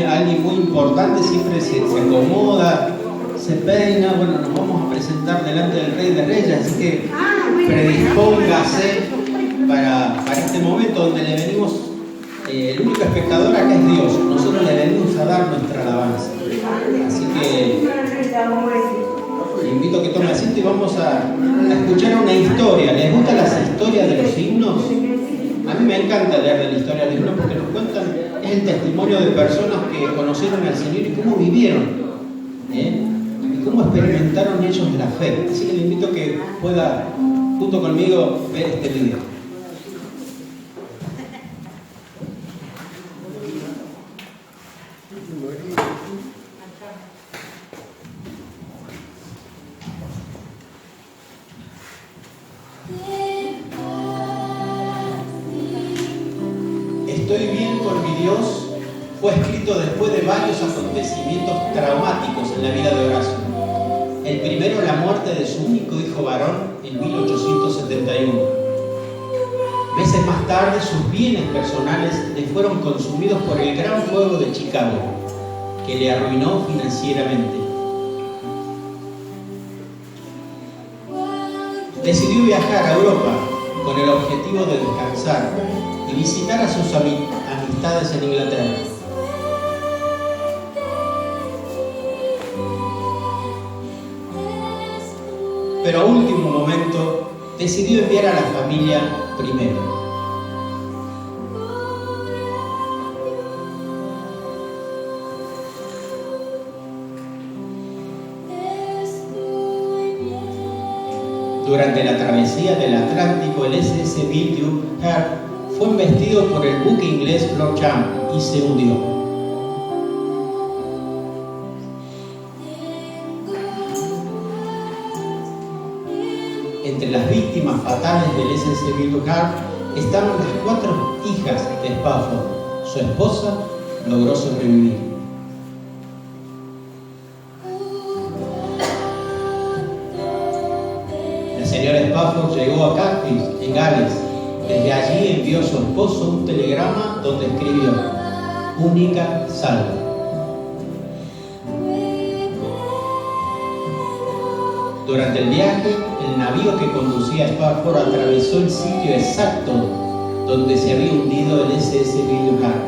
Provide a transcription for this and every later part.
alguien muy importante, siempre se acomoda, se peina. Bueno, nos vamos a presentar delante del Rey de Reyes, así que predispóngase para este momento donde le venimos, el único espectador acá es Dios, nosotros le venimos a dar nuestra alabanza. Así que le invito a que tome asiento y vamos a escuchar una historia. ¿Les gustan las historias de los himnos? A mí me encanta leer de la historia de los himnos porque nos cuentan, es el testimonio de personas que conocieron al Señor y cómo vivieron, y cómo experimentaron ellos la fe. Así que le invito a que pueda, junto conmigo, ver este video. Estoy bien con mi Dios fue escrito después de varios acontecimientos traumáticos en la vida de Horacio. El primero, la muerte de su único hijo varón en 1871. Meses más tarde, sus bienes personales le fueron consumidos por el gran fuego de Chicago, que le arruinó financieramente. Decidió viajar a Europa con el objetivo de descansar y visitar a sus amistades en Inglaterra. Pero a último momento decidió enviar a la familia primero. Durante la travesía del Atlántico, el SS Billy Hart fue embestido por el buque inglés Lord Jam y se hundió. Entre las víctimas fatales del SS Billy Hart estaban las 4 hijas de Spafford. Su esposa logró sobrevivir. La señora Spafford llegó a Cardiff, en Gales. Desde allí envió a su esposo un telegrama donde escribió: única salva. Durante el viaje, el navío que conducía a Spafford atravesó el sitio exacto donde se había hundido el SS Billy Hart.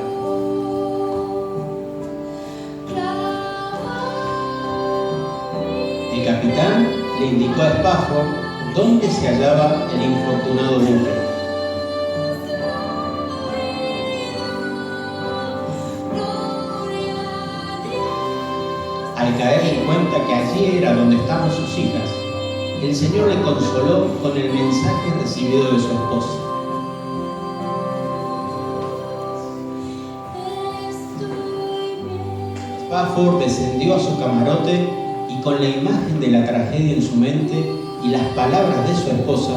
El capitán le indicó a Spafford dónde se hallaba el infortunado buque. Al caer en cuenta que allí era donde estaban sus hijas, el Señor le consoló con el mensaje recibido de su esposa. Spafford descendió a su camarote y con la imagen de la tragedia en su mente y las palabras de su esposa,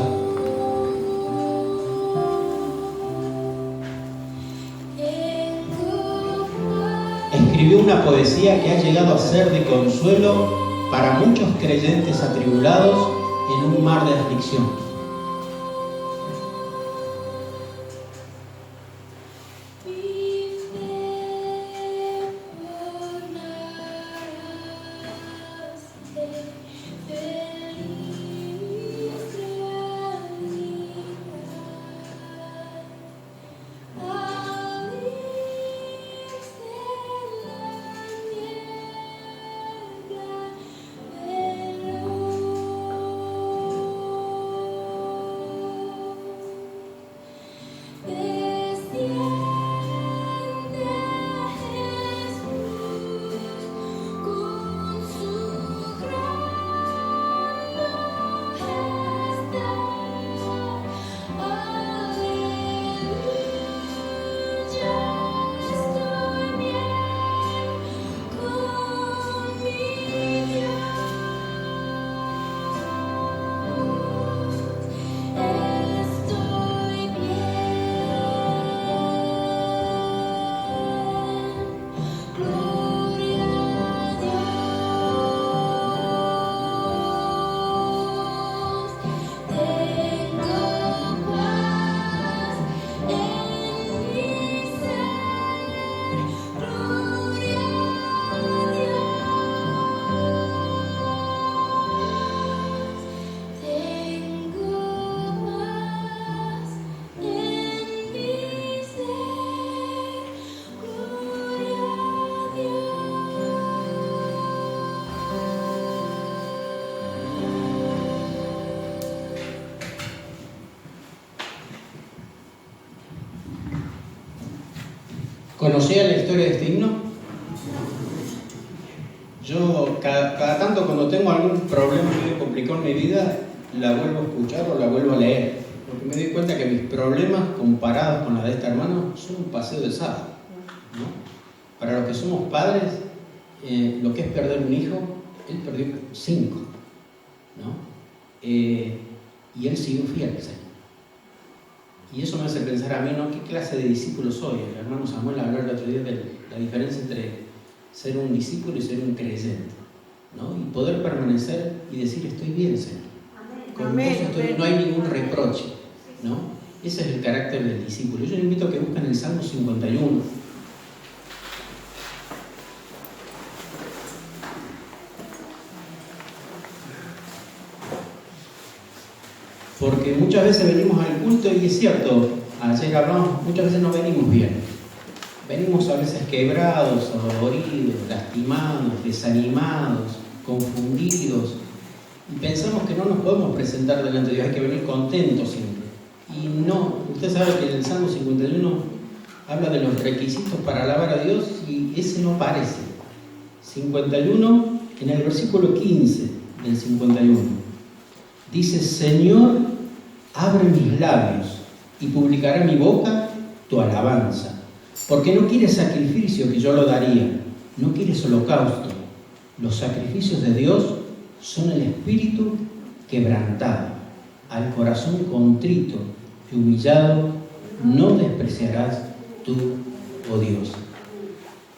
escribió una poesía que ha llegado a ser de consuelo para muchos creyentes atribulados en un mar de aflicción. ¿Conocía la historia de este himno? Yo cada tanto cuando tengo algún problema medio complicado en mi vida, la vuelvo a escuchar o la vuelvo a leer. Porque me doy cuenta que mis problemas comparados con la de este hermano son un paseo de sábado, ¿no? Para los que somos padres, lo que es perder un hijo, él perdió 5, ¿no? Y él siguió fiel al Señor. Y eso me hace pensar a mí, ¿no? ¿Qué clase de discípulo soy? El hermano Samuel habló el otro día de la diferencia entre ser un discípulo y ser un creyente, ¿no? Y poder permanecer y decir, estoy bien, Señor. Con vos no hay ningún reproche, ¿no? Ese es el carácter del discípulo. Yo les invito a que busquen el Salmo 51. Porque muchas veces venimos al culto y es cierto, ayer hablamos, muchas veces no venimos bien. Venimos a veces quebrados, doloridos, lastimados, desanimados, confundidos. Y pensamos que no nos podemos presentar delante de Dios, hay que venir contentos siempre. Y no, usted sabe que en el Salmo 51 habla de los requisitos para alabar a Dios y ese no parece. 51, en el versículo 15 del 51. Dice, Señor, abre mis labios y publicará mi boca tu alabanza. Porque no quieres sacrificio que yo lo daría, no quieres holocausto. Los sacrificios de Dios son el espíritu quebrantado, al corazón contrito y humillado no despreciarás tú, oh Dios.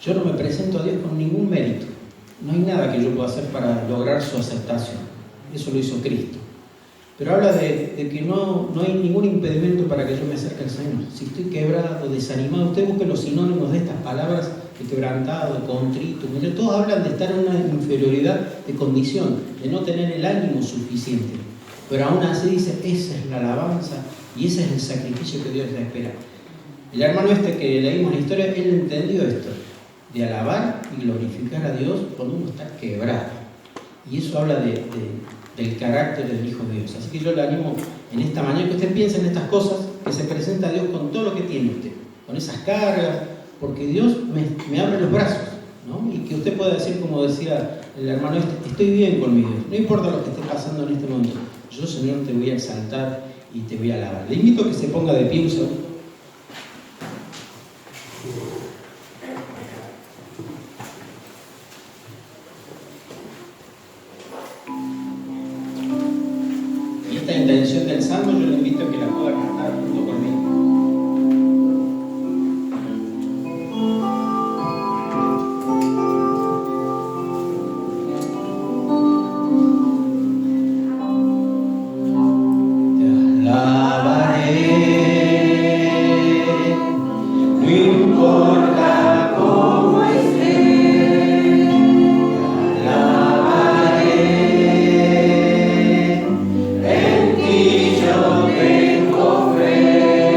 Yo no me presento a Dios con ningún mérito. No hay nada que yo pueda hacer para lograr su aceptación. Eso lo hizo Cristo. Pero habla de que no hay ningún impedimento para que yo me acerque al Señor. Si estoy quebrado, desanimado, usted busque los sinónimos de estas palabras, de quebrantado, de contrito. Todos hablan de estar en una inferioridad de condición, de no tener el ánimo suficiente. Pero aún así dice, esa es la alabanza y ese es el sacrificio que Dios le espera. El hermano que leímos la historia, él entendió esto, de alabar y glorificar a Dios cuando uno está quebrado. Y eso habla del carácter del Hijo de Dios. Así que yo le animo en esta mañana que usted piense en estas cosas, que se presenta a Dios con todo lo que tiene usted, con esas cargas, porque Dios me abre los brazos, ¿no? Y que usted pueda decir, como decía el hermano estoy bien con mi Dios, no importa lo que esté pasando en este momento, yo, Señor, te voy a exaltar y te voy a alabar. Le invito a que se ponga de pie un segundo. Esta intención del Salmo yo le invito a que la pueda cantar junto conmigo. Te alabaré, no importa cómo esté, te alabaré. En ti yo tengo fe.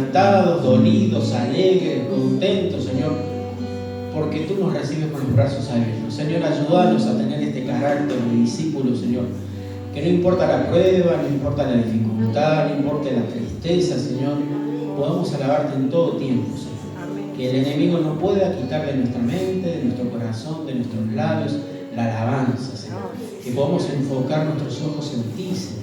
quebrantados, dolidos, alegres, contentos, Señor, porque tú nos recibes con los brazos abiertos. Señor, ayúdanos a tener este carácter de discípulo, Señor, que no importa la prueba, no importa la dificultad, no importa la tristeza, Señor, podamos alabarte en todo tiempo, Señor. Que el enemigo no pueda quitar de nuestra mente, de nuestro corazón, de nuestros labios, la alabanza, Señor. Que podamos enfocar nuestros ojos en ti, Señor.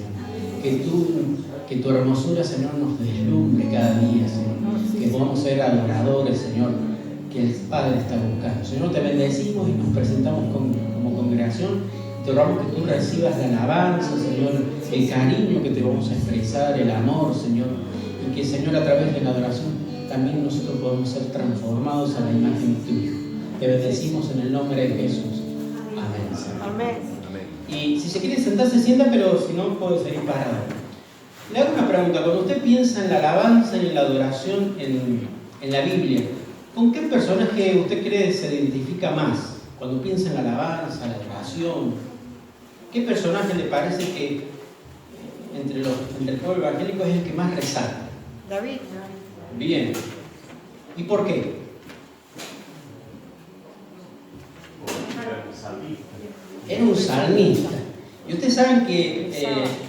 Que tu hermosura, Señor, nos deslumbre cada día, Señor. Que podamos ser adoradores, Señor, que el Padre está buscando. Señor, te bendecimos y nos presentamos como congregación. Te rogamos que tú recibas la alabanza, Señor, el cariño que te vamos a expresar, el amor, Señor. Y que, Señor, a través de la adoración también nosotros podemos ser transformados a la imagen de tu Hijo. Te bendecimos en el nombre de Jesús. Amén, Señor. Amén. Y si se quiere sentar, se sienta, pero si no, puede seguir parado. Le hago una pregunta. Cuando usted piensa en la alabanza y en la adoración en la Biblia, ¿con qué personaje usted cree se identifica más? Cuando piensa en la alabanza, la adoración, ¿qué personaje le parece que entre el pueblo evangélico es el que más resalta? David. Bien. ¿Y por qué? Era un salmista. Y ustedes saben que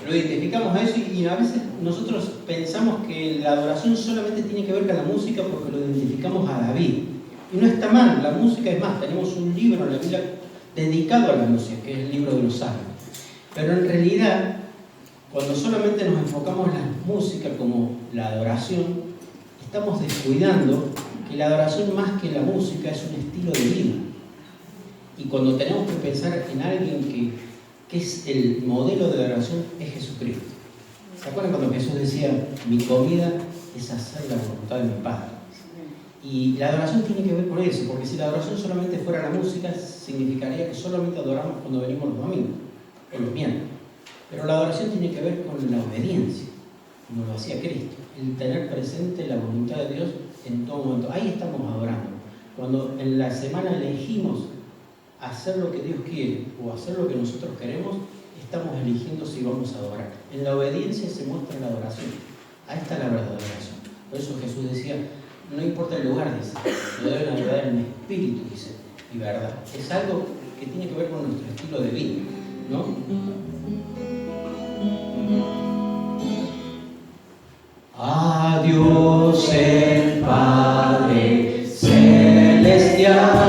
lo identificamos a eso y a veces nosotros pensamos que la adoración solamente tiene que ver con la música porque lo identificamos a David. Y no está mal, la música es más. Tenemos un libro en la Biblia dedicado a la música, que es el libro de los Salmos. Pero en realidad, cuando solamente nos enfocamos en la música como la adoración, estamos descuidando que la adoración más que la música es un estilo de vida. Y cuando tenemos que pensar en alguien que es el modelo de adoración, es Jesucristo. ¿Se acuerdan cuando Jesús decía, mi comida es hacer la voluntad de mi Padre? Y la adoración tiene que ver con eso, porque si la adoración solamente fuera la música, significaría que solamente adoramos cuando venimos los domingos o los miércoles. Pero la adoración tiene que ver con la obediencia, como lo hacía Cristo, el tener presente la voluntad de Dios en todo momento. Ahí estamos adorando. Cuando en la semana elegimos hacer lo que Dios quiere o hacer lo que nosotros queremos, estamos eligiendo si vamos a adorar. En la obediencia se muestra la adoración. Ahí está la verdadera adoración. Por eso Jesús decía, no importa el lugar, dice, lo deben adorar en espíritu, dice, y verdad. Es algo que tiene que ver con nuestro estilo de vida, ¿no? A Dios el Padre Celestial,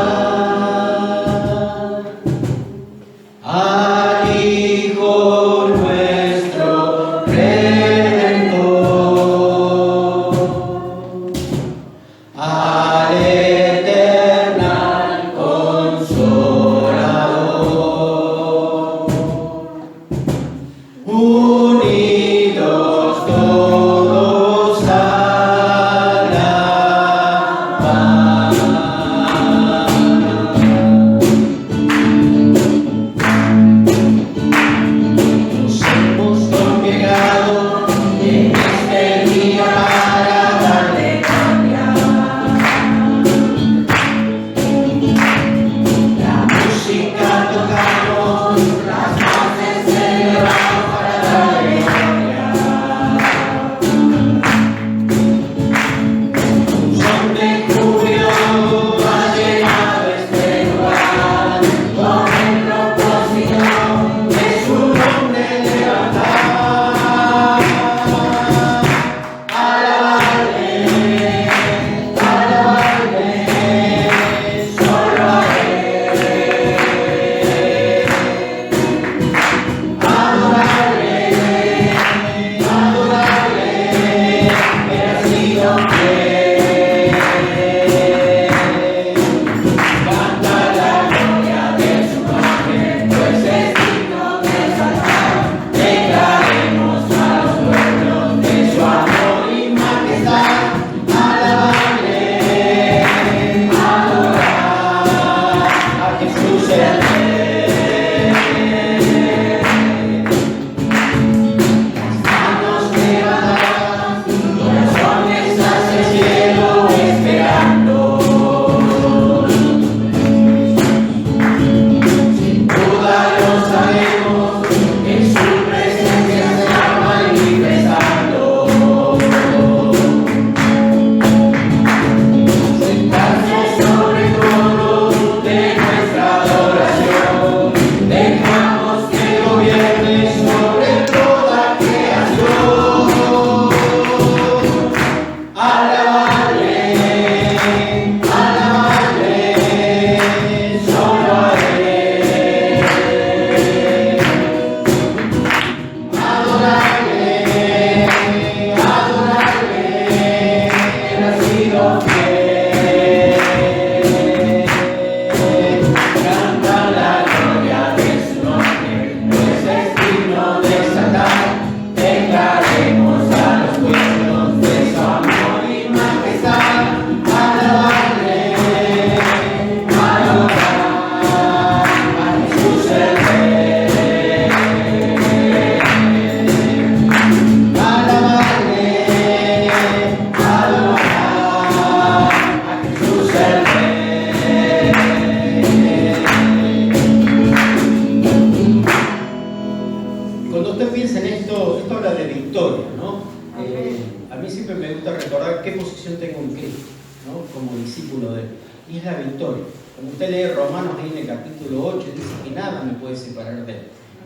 siempre me gusta recordar qué posición tengo en Cristo, ¿no? Como discípulo de Él. Y es la victoria. Cuando usted lee Romanos ahí en el capítulo 8, dice que nada me puede separar de Él.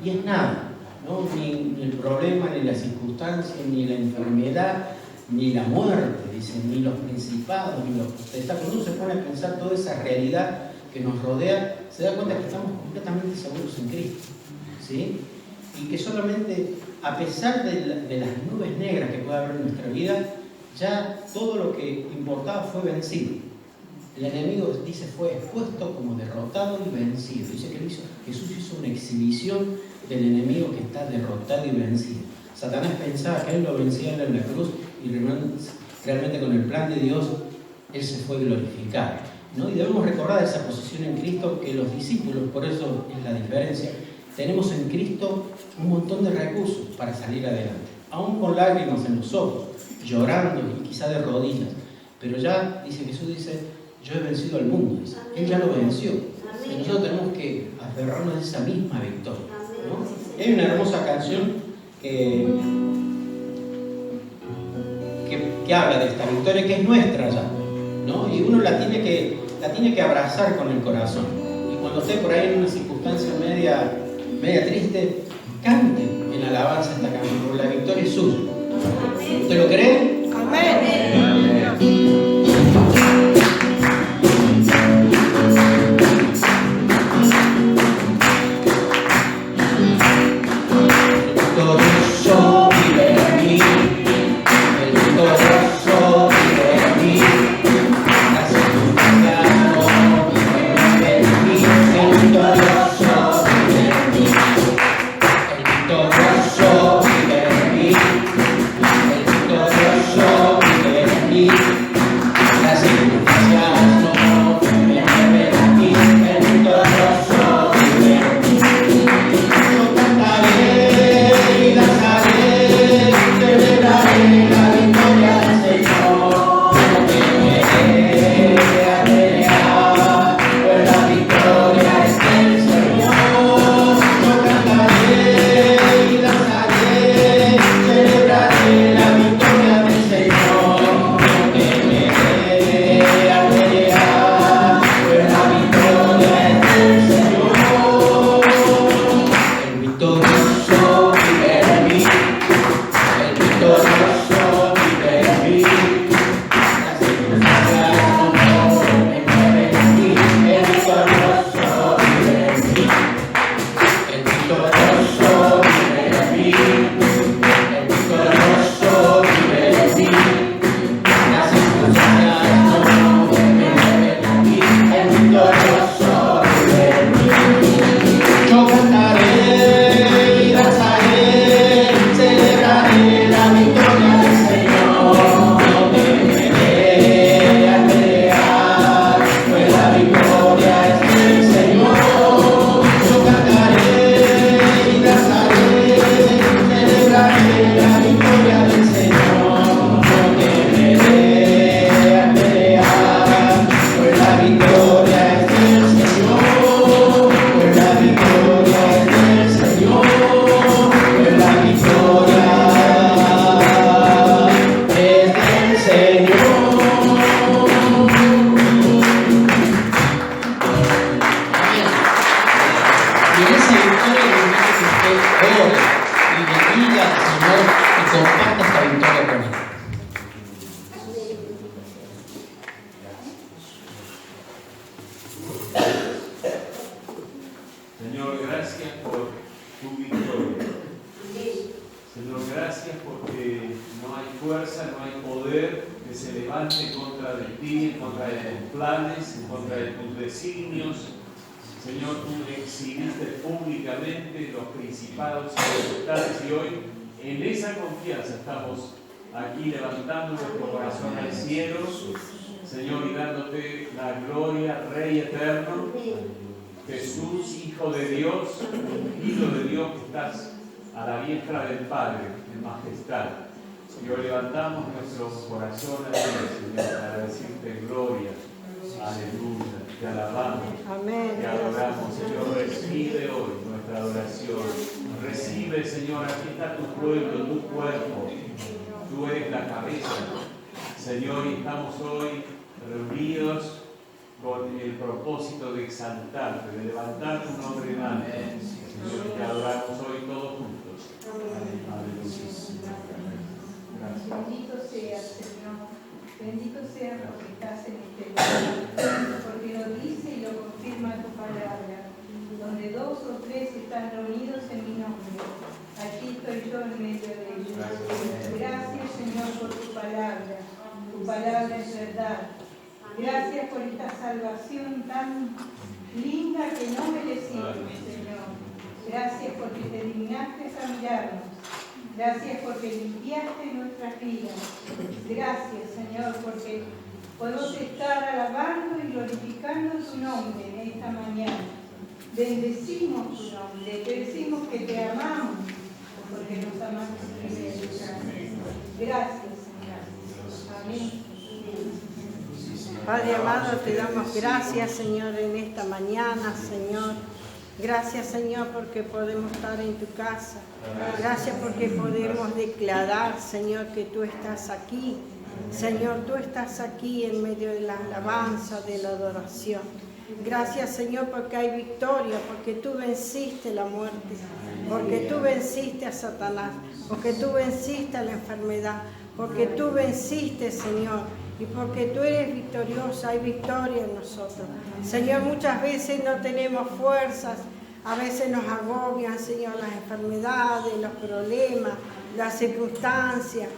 Y es nada, ¿no? Ni el problema, ni la circunstancia, ni la enfermedad, ni la muerte, dicen, ni los principados, ni los potestades. Cuando uno se pone a pensar toda esa realidad que nos rodea, se da cuenta que estamos completamente seguros en Cristo, ¿sí? Y que solamente, a pesar de las nubes negras que puede haber en nuestra vida, ya todo lo que importaba fue vencido. El enemigo, dice, fue expuesto como derrotado y vencido. Dice que Jesús hizo una exhibición del enemigo que está derrotado y vencido. Satanás pensaba que él lo vencía en la cruz y realmente con el plan de Dios él se fue glorificado, ¿no? Y debemos recordar esa posición en Cristo que los discípulos, por eso es la diferencia, tenemos en Cristo un montón de recursos para salir adelante, aún con lágrimas en los ojos, llorando y quizá de rodillas, pero ya, Jesús dice, yo he vencido al mundo, dice. Él ya lo venció. Y nosotros tenemos que aferrarnos a esa misma victoria, ¿no? Hay una hermosa canción que habla de esta victoria que es nuestra ya, ¿no? Y uno la tiene que abrazar con el corazón. Y cuando esté por ahí en una circunstancia media triste, cante en alabanza esta canción, porque la victoria es suya. ¿Usted lo cree? Amén. Recibe, Señor, aquí está tu pueblo, tu cuerpo. Tú eres la cabeza. Señor, y estamos hoy reunidos con el propósito de exaltarte, de levantar tu nombre en alto. Señor, te adoramos hoy todos juntos. Aleluya. Gracias. Bendito seas, Señor. Bendito seas porque estás en este lugar, porque lo dice y lo confirma tu palabra. Donde 2 o 3 están reunidos en mi nombre, aquí estoy yo en medio de ellos. Gracias, Señor, por tu palabra. Tu palabra es verdad. Gracias por esta salvación tan linda que no merecimos, Señor. Gracias porque te dignaste a mirarnos. Gracias porque limpiaste nuestras vidas. Gracias, Señor, porque podemos estar alabando y glorificando tu nombre en esta mañana. Bendecimos tu nombre, te decimos que te amamos, porque nos amamos primero. Gracias, Señor. Amén. Padre amado, te damos gracias, Señor, en esta mañana, Señor. Gracias, Señor, porque podemos estar en tu casa. Gracias porque podemos declarar, Señor, que tú estás aquí. Señor, tú estás aquí en medio de la alabanza, de la adoración. Gracias, Señor, porque hay victoria, porque tú venciste la muerte, porque tú venciste a Satanás, porque tú venciste a la enfermedad, porque tú venciste, Señor, y porque tú eres victoriosa, hay victoria en nosotros. Señor, muchas veces no tenemos fuerzas, a veces nos agobian, Señor, las enfermedades, los problemas, las circunstancias,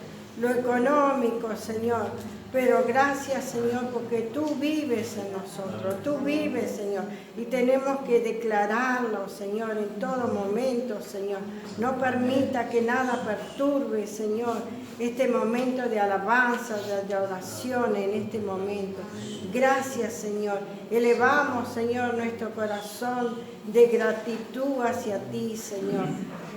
lo económico, Señor. Pero gracias, Señor, porque tú vives en nosotros, tú vives, Señor, y tenemos que declararlo, Señor, en todo momento, Señor. No permita que nada perturbe, Señor, este momento de alabanza, de adoración en este momento. Gracias, Señor. Elevamos, Señor, nuestro corazón de gratitud hacia ti, Señor.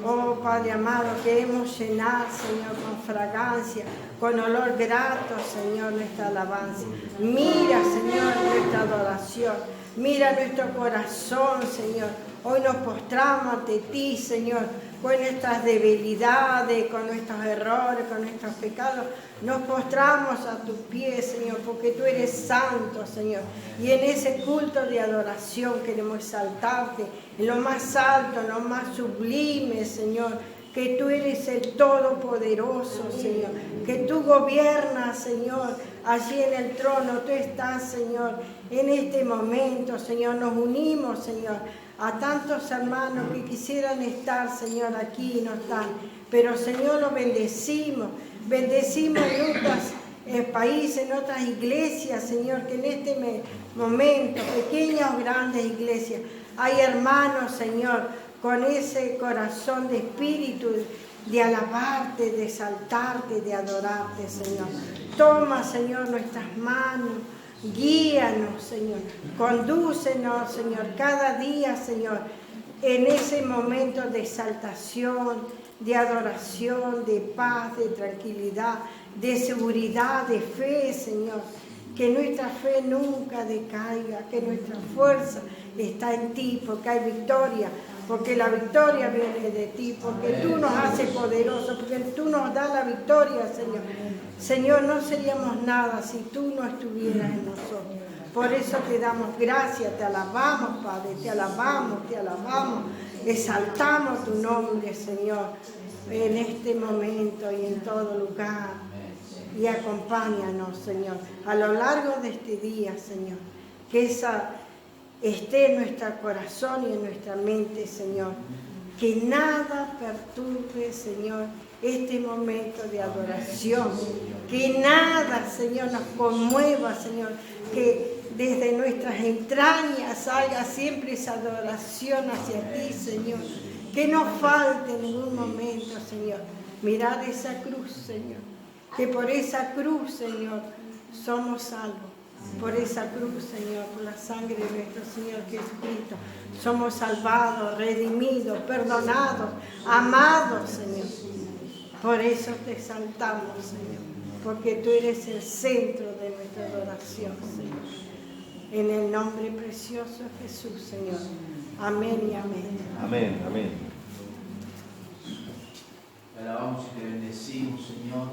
Oh, Padre amado, queremos llenar, Señor, con fragancia, con olor grato, Señor, nuestra alabanza. Mira, Señor, nuestra adoración. Mira nuestro corazón, Señor. Hoy nos postramos ante ti, Señor, con nuestras debilidades, con nuestros errores, con nuestros pecados. Nos postramos a tus pies, Señor, porque tú eres santo, Señor. Y en ese culto de adoración queremos exaltarte en lo más alto, en lo más sublime, Señor. Que tú eres el Todopoderoso, Señor. Que tú gobiernas, Señor, allí en el trono. Tú estás, Señor, en este momento, Señor. Nos unimos, Señor, a tantos hermanos que quisieran estar, Señor, aquí y no están. Pero, Señor, los bendecimos. Bendecimos en otros países, en otras iglesias, Señor, que en este momento, pequeñas o grandes iglesias, hay hermanos, Señor, con ese corazón de espíritu, de alabarte, de exaltarte, de adorarte, Señor. Toma, Señor, nuestras manos, guíanos, Señor. Condúcenos, Señor, cada día, Señor, en ese momento de exaltación, de adoración, de paz, de tranquilidad, de seguridad, de fe, Señor. Que nuestra fe nunca decaiga, que nuestra fuerza está en ti, porque hay victoria, porque la victoria viene de ti, porque tú nos haces poderosos, porque tú nos das la victoria, Señor. Señor, no seríamos nada si tú no estuvieras en nosotros. Por eso te damos gracias, te alabamos, Padre, te alabamos, exaltamos tu nombre, Señor, en este momento y en todo lugar. Y acompáñanos, Señor, a lo largo de este día, Señor, que esa esté en nuestro corazón y en nuestra mente, Señor. Que nada perturbe, Señor, este momento de adoración. Que nada, Señor, nos conmueva, Señor. Que desde nuestras entrañas salga siempre esa adoración hacia ti, Señor. Que no falte en ningún momento, Señor. Mirad esa cruz, Señor. Que por esa cruz, Señor, somos salvos. Por esa cruz, Señor, por la sangre de nuestro Señor Jesucristo, somos salvados, redimidos, perdonados, amados, Señor. Por eso te exaltamos, Señor, porque tú eres el centro de nuestra adoración, Señor. En el nombre precioso de Jesús, Señor. Amén y amén. Amén, amén. Te alabamos y te bendecimos, Señor.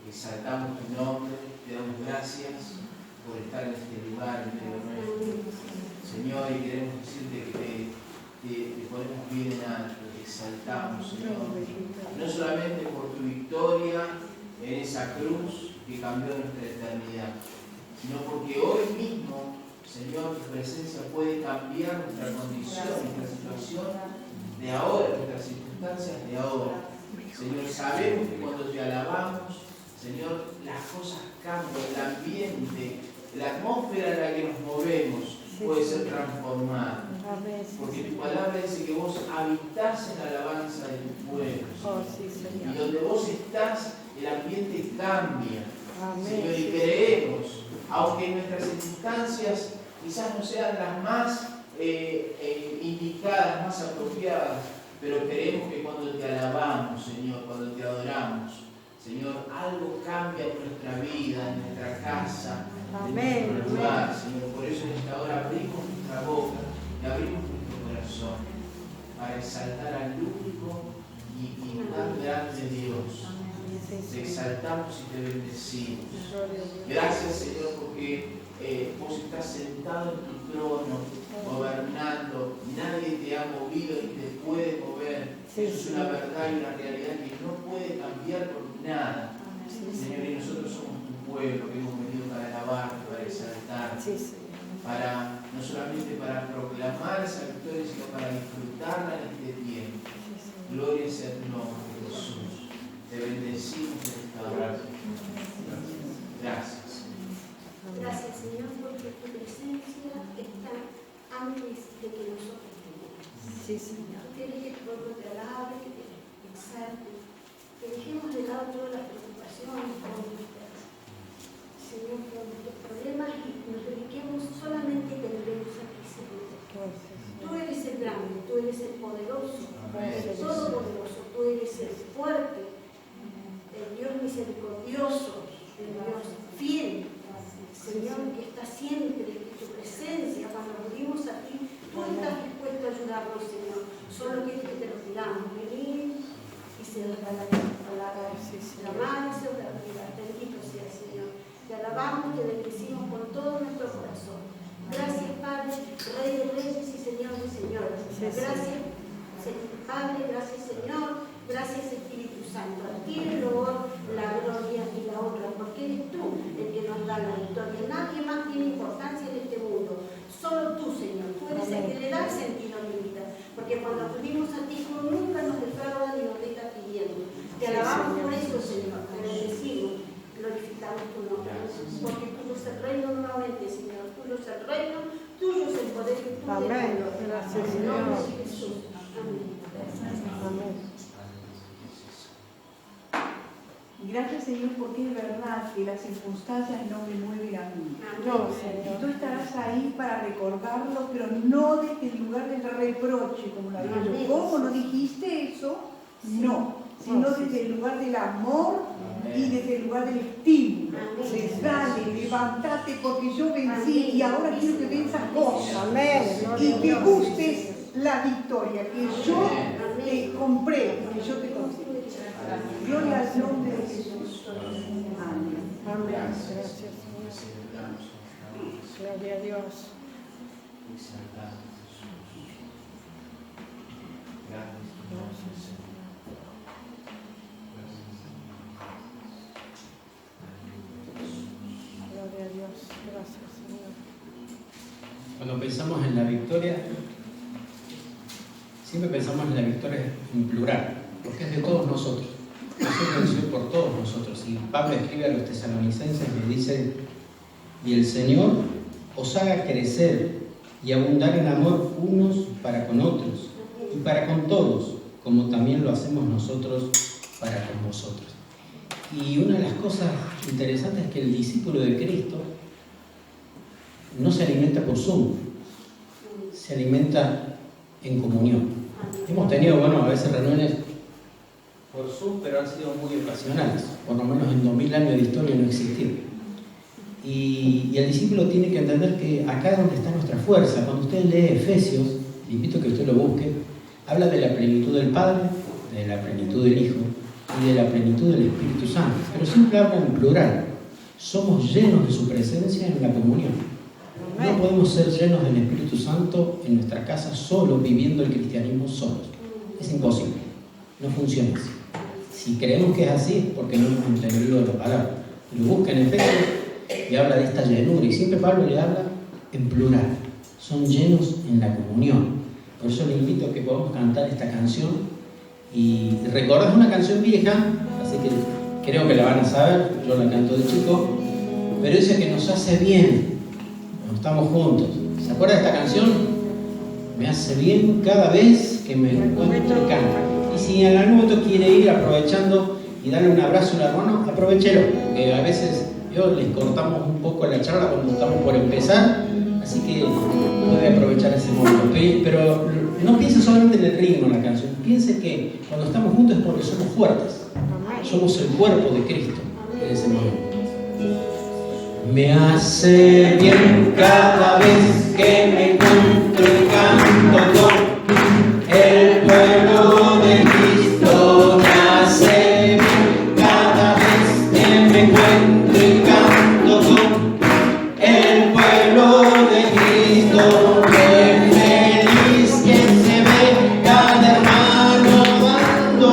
exaltamos tu nombre, te damos gracias por estar en este lugar en medio nuestro. Señor, y queremos decirte que te ponemos bien en alto, te exaltamos, Señor, no solamente por tu victoria en esa cruz que cambió nuestra eternidad, sino porque hoy mismo, Señor, tu presencia puede cambiar nuestra condición, nuestra situación de ahora, nuestras circunstancias de ahora. Señor, sabemos que cuando te alabamos, Señor, las cosas cambian, el ambiente, la atmósfera en la que nos movemos puede ser transformada. Porque tu palabra dice que vos habitás en la alabanza de tu pueblo. Y donde vos estás, el ambiente cambia. Señor, y creemos, aunque nuestras circunstancias quizás no sean las más indicadas, más apropiadas, pero creemos que cuando te alabamos, Señor, cuando te adoramos, Señor, algo cambia en nuestra vida, en nuestra casa, en nuestro lugar, Señor. Por eso en esta hora abrimos nuestra boca y abrimos nuestro corazón para exaltar al único y tan grande Dios. Te exaltamos y te bendecimos. Gracias, Señor, porque vos estás sentado en tu trono, gobernando. Nadie te ha movido ni te puede mover. Eso es una verdad y una realidad que no puede cambiar por nada. Señor, y nosotros somos tu pueblo que hemos venido para alabarte, para exaltarte, para, no solamente para proclamar esa victoria, sino para disfrutarla en este tiempo. Gloria sea tu nombre, Jesús. Te bendecimos en esta hora. Gracias. Gracias, Señor, porque tu presencia está antes de que nosotros venimos. Sí, Señor. Tú quieres que tu pueblo te alabe, que te exalte, que dejemos de lado todas las preocupaciones, Señor, por nuestros problemas y nos dediquemos solamente que debemos a ti, Señor. Tú eres el grande, tú eres el poderoso, el todopoderoso, tú eres el fuerte, el Dios misericordioso, el Dios fiel, Señor, que está siempre en tu presencia. Cuando acudimos a ti, tú estás dispuesto a ayudarnos, Señor. Solo quieres que te lo pidamos, venir y se nos da la palabra, la mano y se nos da la vida. Bendito sea, Señor. Te alabamos, te bendecimos con todo nuestro corazón. Gracias, Padre, Rey de Reyes y Señor de Señores. Gracias, Padre, gracias, Señor. Gracias, Espíritu Santo. A ti el honor, la gloria y la honra, porque eres tú el que nos da la victoria. Nadie más tiene importancia en este mundo. Solo tú, Señor. Tú eres el que le da sentido a mi vida. Porque cuando acudimos a ti, tú nunca nos defraudas ni nos dejas pidiendo. Te alabamos por eso, Señor. Te bendecimos. Glorificamos tu nombre. Porque tuyo es el reino nuevamente, Señor. Tuyo es el reino, tuyo es el poder y tuyo es el honor. Gracias, En el nombre de Jesús. Amén. Amén. Gracias, Señor, porque es verdad que las circunstancias no me mueven a mí. No, Y Señor. tú estarás ahí para recordarlo, pero no desde el lugar del reproche, como lo había dicho. ¿Cómo no dijiste eso? No, sino desde el lugar del amor y desde el lugar del estímulo. Dale, levántate porque yo vencí y ahora quiero que venzas vos. Y que gustes la victoria que yo te compré, que yo te concedí. Gloria al nombre de Jesús. Amén. Amén. Gracias. Gracias, Señor. Celebramos. Gloria a Dios. Exaltamos, Jesús. Gracias, Gracias, Señor. Gloria a Dios. Gracias, Señor. Cuando pensamos en la victoria, siempre pensamos en la victoria en plural, porque es de todos nosotros. Jesús venció por todos nosotros. Y Pablo escribe a los tesalonicenses y le dice: y el Señor os haga crecer y abundar en amor unos para con otros y para con todos, como también lo hacemos nosotros para con vosotros. Y una de las cosas interesantes es que el discípulo de Cristo no se alimenta por Zoom, se alimenta en comunión. Hemos tenido, a veces reuniones por Zoom, pero han sido muy ocasionales. Por lo menos en 2000 años de historia no existió. Y el discípulo tiene que entender que acá es donde está nuestra fuerza. Cuando usted lee Efesios, le invito a que usted lo busque, habla de la plenitud del Padre, de la plenitud del Hijo y de la plenitud del Espíritu Santo. Pero siempre siempre habla en plural. Somos llenos de su presencia en la comunión. No podemos ser llenos del Espíritu Santo en nuestra casa solos, viviendo el cristianismo solos. Es imposible. No funciona así. Si creemos que es así, es porque no hemos entendido la palabra. Lo busca en Efesios y habla de esta llenura. Y siempre Pablo le habla en plural. Son llenos en la comunión. Por eso le invito a que podamos cantar esta canción. Y recordar una canción vieja, así que creo que la van a saber. Yo la canto de chico. Pero dice que nos hace bien cuando estamos juntos. ¿Se acuerda de esta canción? Me hace bien cada vez que me encuentro y canto. Y si en algún momento quiere ir aprovechando y darle un abrazo a un hermano, aprovechelo. Porque a veces les cortamos un poco la charla cuando estamos por empezar. Así que puede aprovechar ese momento. Pero no piense solamente en el ritmo de la canción. Piense que cuando estamos juntos es porque somos fuertes. Somos el cuerpo de Cristo en ese momento. Me hace bien cada vez que me encuentro y canto con el pueblo de Cristo. Me hace bien cada vez que me encuentro y canto con el pueblo de Cristo. Qué feliz que se ve cada hermano dando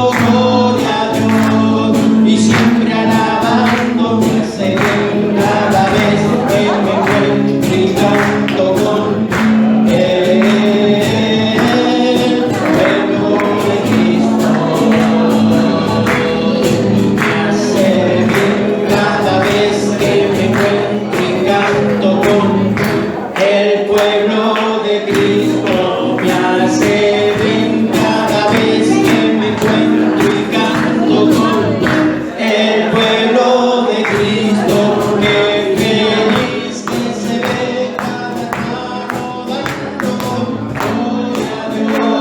gloria a Dios y siempre alabando. Me hace bien cada vez que me encuentro y canto con el pueblo de Cristo. Me hace bien cada vez que me encuentro y canto con el pueblo de Cristo. Me hace bien cada vez que me encuentro y canto con el pueblo de Cristo. Qué feliz que se ve cada hermano dando gloria a Dios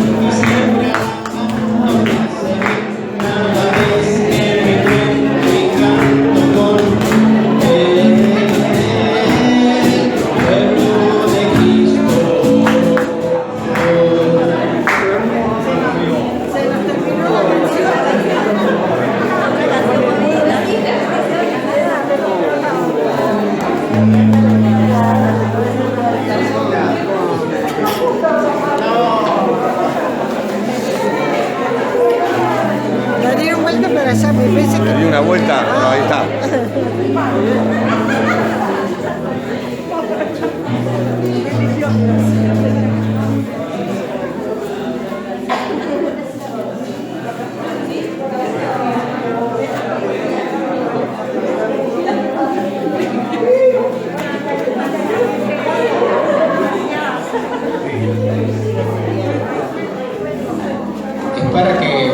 y siempre alabando. Me hace bien cada vez que me encuentro y canto con el La dieron vuelta para allá, me parece que... Le di una vuelta, pero ahí está. Es para que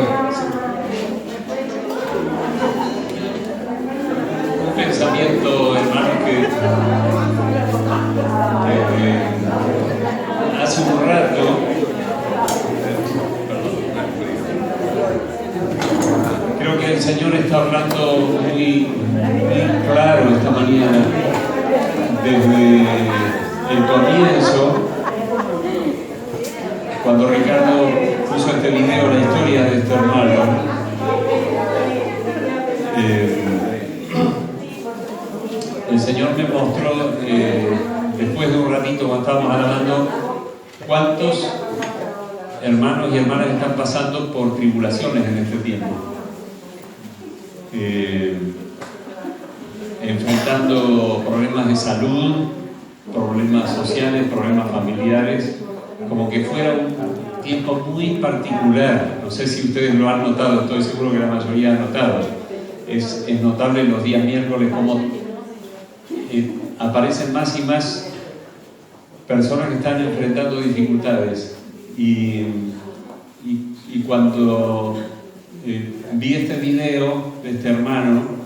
Un pensamiento, hermano, que hace un rato creo que el Señor está hablando muy claro esta mañana desde el comienzo, cuando Ricardo puso este video, la historia de este hermano. El Señor me mostró, después de un ratito cuando estábamos alabando, cuántos hermanos y hermanas están pasando por tribulaciones en este tiempo, enfrentando problemas de salud, problemas sociales, problemas familiares, como que fuera un tiempo muy particular. No sé si ustedes lo han notado, estoy seguro que la mayoría han notado. Es notable los días miércoles como aparecen más y más personas que están enfrentando dificultades. Y cuando vi este video de este hermano,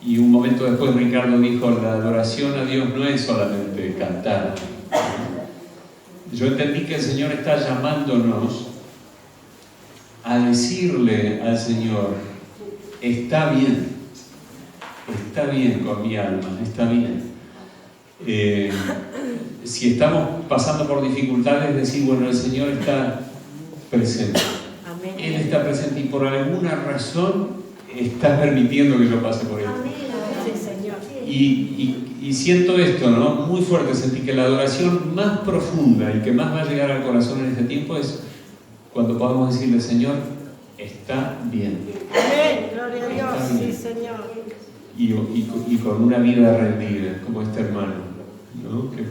y un momento después Ricardo dijo, la adoración a Dios no es solamente cantar. Yo entendí que el Señor está llamándonos a decirle al Señor, está bien con mi alma, está bien. Si estamos pasando por dificultades, decir, bueno, el Señor está presente. Amén. Él está presente y por alguna razón está permitiendo que yo pase por esto. Sí, Señor. Y siento esto, ¿no? Muy fuerte, sentí que la adoración más profunda y que más va a llegar al corazón en este tiempo es cuando podamos decirle, Señor, está bien. Amén, gloria a Dios, Está bien. sí, Señor. Y con una vida rendida, como este hermano, ¿no? Que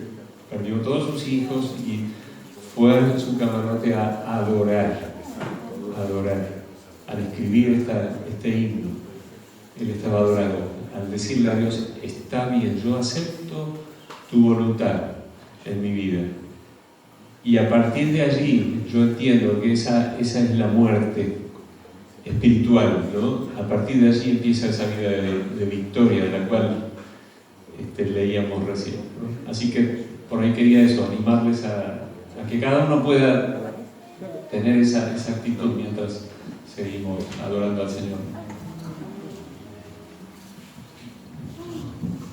perdió todos sus hijos y fue a su camarote a adorar, al escribir este himno. Él estaba adorando, al decirle a Dios, está bien, yo acepto tu voluntad en mi vida. Y a partir de allí, yo entiendo que esa es la muerte espiritual, ¿no? A partir de allí empieza esa vida de victoria, de la cual leíamos recién, ¿no? Así que por ahí quería eso, animarles a que cada uno pueda tener esa actitud mientras seguimos adorando al Señor.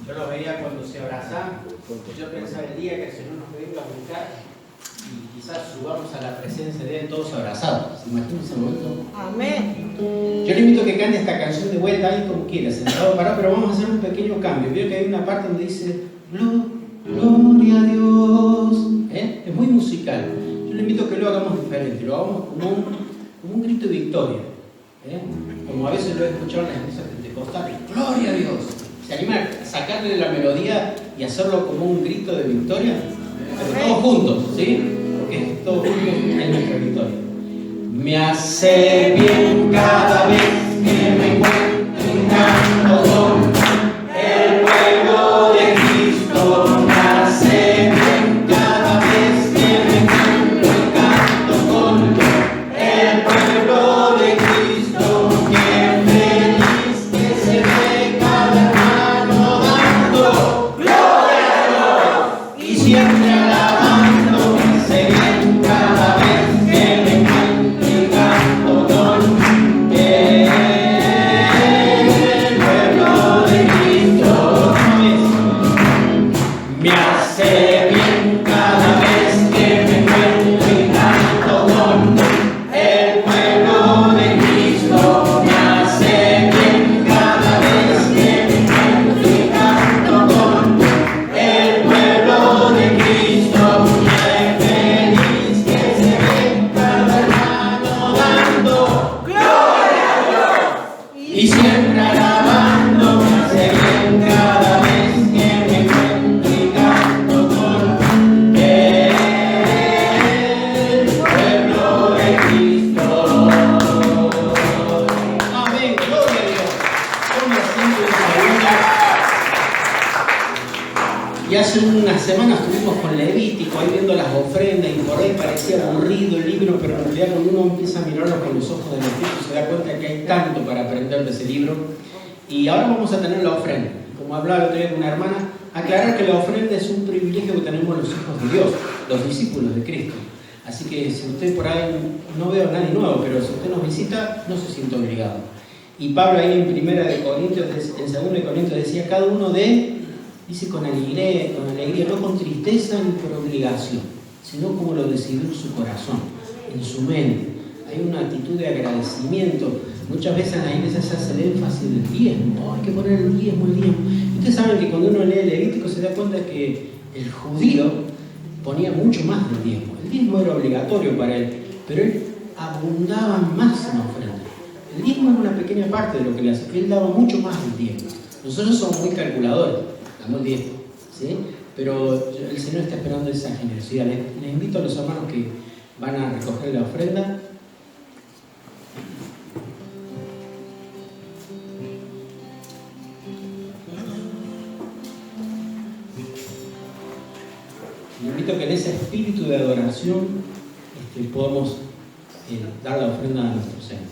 Yo lo veía cuando se abrazaban, porque yo pensaba el día que el Señor nos venga a buscar y quizás subamos a la presencia de Él todos abrazados. ¿Se imagina ese momento? Amén. Yo le invito a que cante esta canción de vuelta ahí como quiera, sentado o parado, pero vamos a hacer un pequeño cambio. Veo que hay una parte donde dice Gloria a Dios. Es muy musical. Yo le invito a que lo hagamos diferente, lo hagamos como un grito de victoria. Como a veces lo he escuchado en las iglesias pentecostales. Gloria a Dios. ¿Se anima a sacarle la melodía y hacerlo como un grito de victoria? Pero todos juntos, ¿sí? Porque todos juntos es nuestra victoria. Me hace bien cada vez que me encuentro cantando con el pueblo de Cristo. Me hace bien cada vez que me encuentro canto con el pueblo de Cristo. Qué feliz que se ve cada hermano dando gloria a Dios y siempre alabando. Me hace bien cada vez que me encuentro canto con el pueblo de Cristo. Me hace bien cada vez que me encuentro canto con el pueblo de Cristo. Me hace bien cada vez que me encuentro canto con el pueblo de Cristo. Qué feliz que se ve cada hermano dando gloria a Dios y siempre alabando. Me hace bien cada vez que me encuentro y canto con el pueblo de Cristo. Amén, gloria a Dios. Yo me siento en esa. Y hace unas semanas estuvimos con Levítico ahí viendo las ofrendas y por ahí parecía aburrido el libro, pero en realidad cuando uno empieza a mirarlo con los ojos del Espíritu se da cuenta que hay tanto para aprender de ese libro. Y ahora vamos a tener la ofrenda. Como hablaba el otro día con una hermana, aclarar que la ofrenda es un privilegio que tenemos los hijos de Dios, los discípulos de Cristo. Así que si usted por ahí, no veo a nadie nuevo, pero si usted nos visita, no se siente obligado. Y Pablo ahí en 2 de Corintios decía, cada uno dice con alegría, no con tristeza ni por obligación, sino como lo decidió en su corazón, en su mente. Hay una actitud de agradecimiento. Muchas veces en la iglesia se hace el énfasis del diezmo. Hay que poner el diezmo. Y ustedes saben que cuando uno lee el Levítico se da cuenta que el judío ponía mucho más del diezmo. El diezmo era obligatorio para él, pero él abundaba más en la ofrenda. El diezmo era una pequeña parte de lo que le hacía. Él daba mucho más del diezmo. Nosotros somos muy calculadores, damos el diezmo, ¿sí? Pero el Señor está esperando esa generosidad. Les invito a los hermanos que van a recoger la ofrenda. Le invito a que en ese espíritu de adoración podamos dar la ofrenda a nuestro Señor.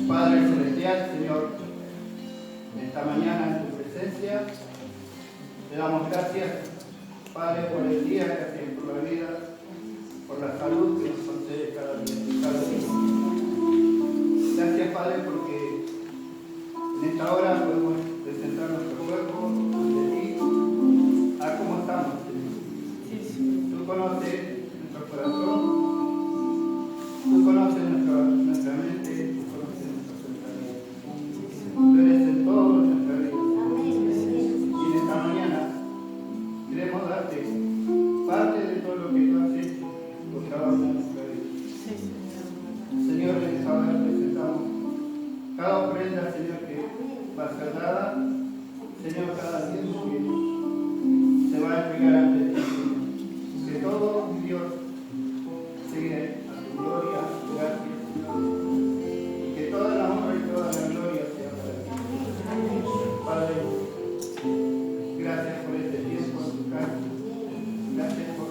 Padre celestial, Señor, en esta mañana en tu presencia, te damos gracias, Padre, por el día, gracias por la vida, por la salud que nos concede cada día. Gracias, Padre, porque en esta hora podemos presentar nuestro cuerpo ante ti, a cómo estamos, Señor. Tú conoces nuestro corazón, tú conoces nuestra mente, tú conoces nuestros pensamientos. Tú eres el todo de nuestra vida. Y en esta mañana queremos darte parte de todo lo que tú has hecho por cada una de nuestra vida. Señor, en esta hora presentamos cada ofrenda, Señor, que va a ser dada, Señor, cada tiempo que se va a entregar ante ti, Señor. Que todo, mi Dios, sigue a tu gloria, a tu gracia, Señor. Y que toda la honra y toda la gloria sea para ti. Padre, gracias por este tiempo en tu casa. Gracias por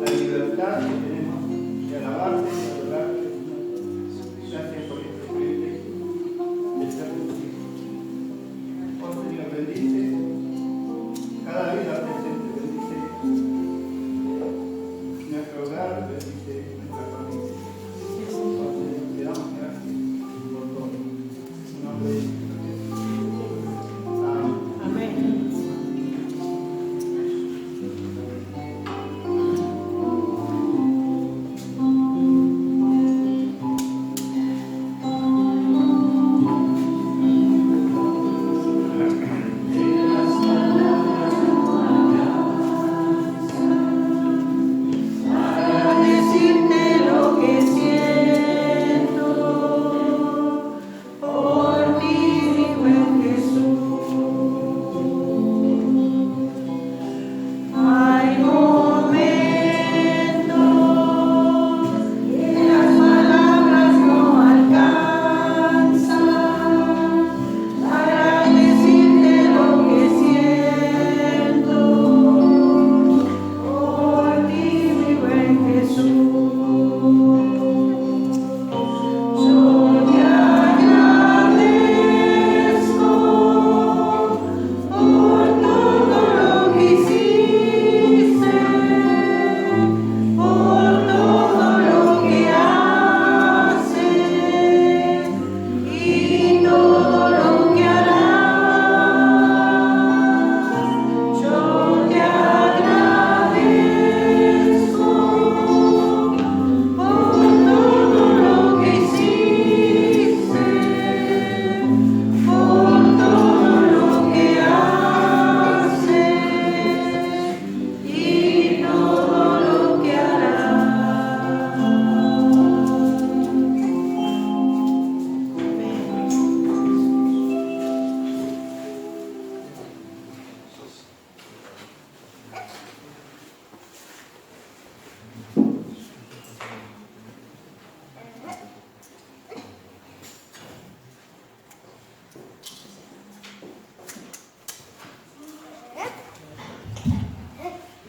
la libertad que tenemos de alabarte y de adorarte, Señor. Gracias por este privilegio de ser tu hijo. Oh Señor, bendice cada vida presente, bendice nuestro hogar, bendice nuestra familia. Oh Señor, te damos gracias por todo. En nombre de Jesús. Amén. Amén. Para decirte lo que siento por ti, mi buen Jesús. Hay momentos que las palabras no alcanzan para decirte lo que siento por ti, mi buen Jesús. Yo te agradezco por todo lo que hiciste, por todo lo que haces y todo lo que harás. Yo te agradezco por todo lo que hiciste, por todo lo que haces y todo lo que harás.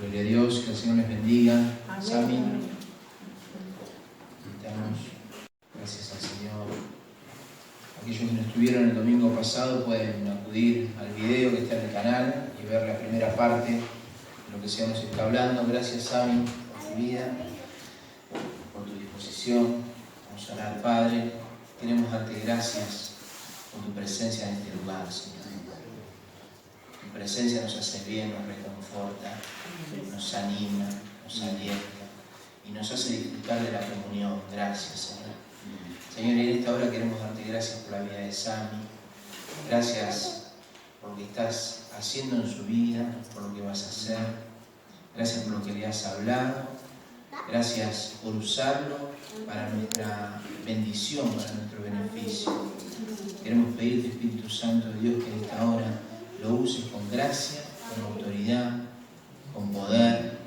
Gloria a Dios, que el Señor les bendiga. Amén. Sami, damos gracias al Señor. Aquellos que no estuvieron el domingo pasado pueden acudir al video que está en el canal y ver la primera parte de lo que el Señor nos está hablando. Gracias, Sami, por tu vida, por tu disposición. Vamos a orar, Padre. Queremos darte gracias por tu presencia en este lugar, Señor. Tu presencia nos hace bien, nos reconforta, nos anima, nos alienta y nos hace disfrutar de la comunión. Gracias, Señor. Señor, y en esta hora queremos darte gracias por la vida de Sami. Gracias por lo que estás haciendo en su vida, por lo que vas a hacer. Gracias por lo que le has hablado. Gracias por usarlo para nuestra bendición, para nuestro beneficio. Queremos pedirte, Espíritu Santo de Dios, que en esta hora lo uses con gracia, con autoridad, con poder.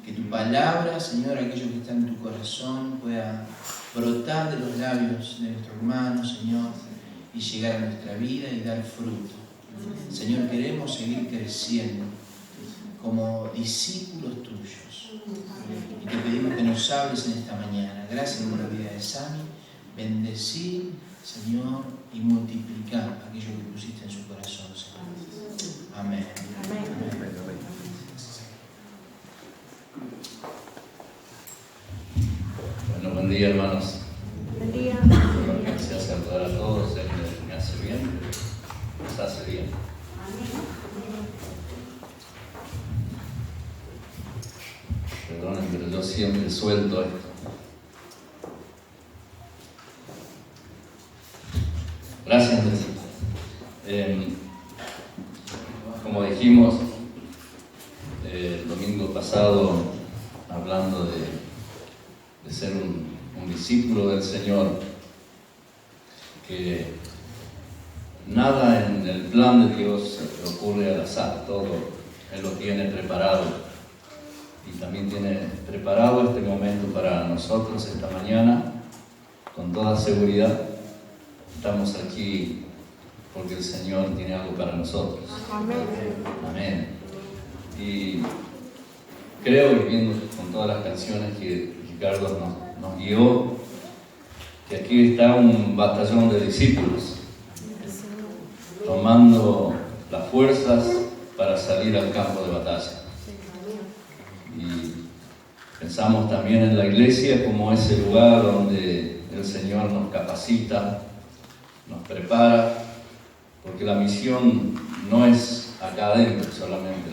Que tu palabra, Señor, aquello que está en tu corazón, pueda brotar de los labios de nuestro hermano, Señor, y llegar a nuestra vida y dar fruto. Señor, queremos seguir creciendo como discípulos tuyos. Y te pedimos que nos hables en esta mañana. Gracias por la vida de Sami. Bendecir, Señor, y multiplicar aquello que pusiste en su corazón, Señor. Amén. Bueno, buen día, hermanos. Buen día. Gracias a saludar a todos. Él me hace bien, nos hace bien. Perdonen, pero yo siempre suelto esto. Gracias, como dijimos el domingo pasado, hablando de ser un discípulo del Señor, que nada en el plan de Dios ocurre al azar, todo Él lo tiene preparado. Y también tiene preparado este momento para nosotros esta mañana, con toda seguridad. Estamos aquí porque el Señor tiene algo para nosotros. Amén. Amén. Y creo, y viendo con todas las canciones que Ricardo nos guió, que aquí está un batallón de discípulos tomando las fuerzas para salir al campo de batalla. Y pensamos también en la iglesia como ese lugar donde el Señor nos capacita, nos prepara, porque la misión no es acá adentro solamente,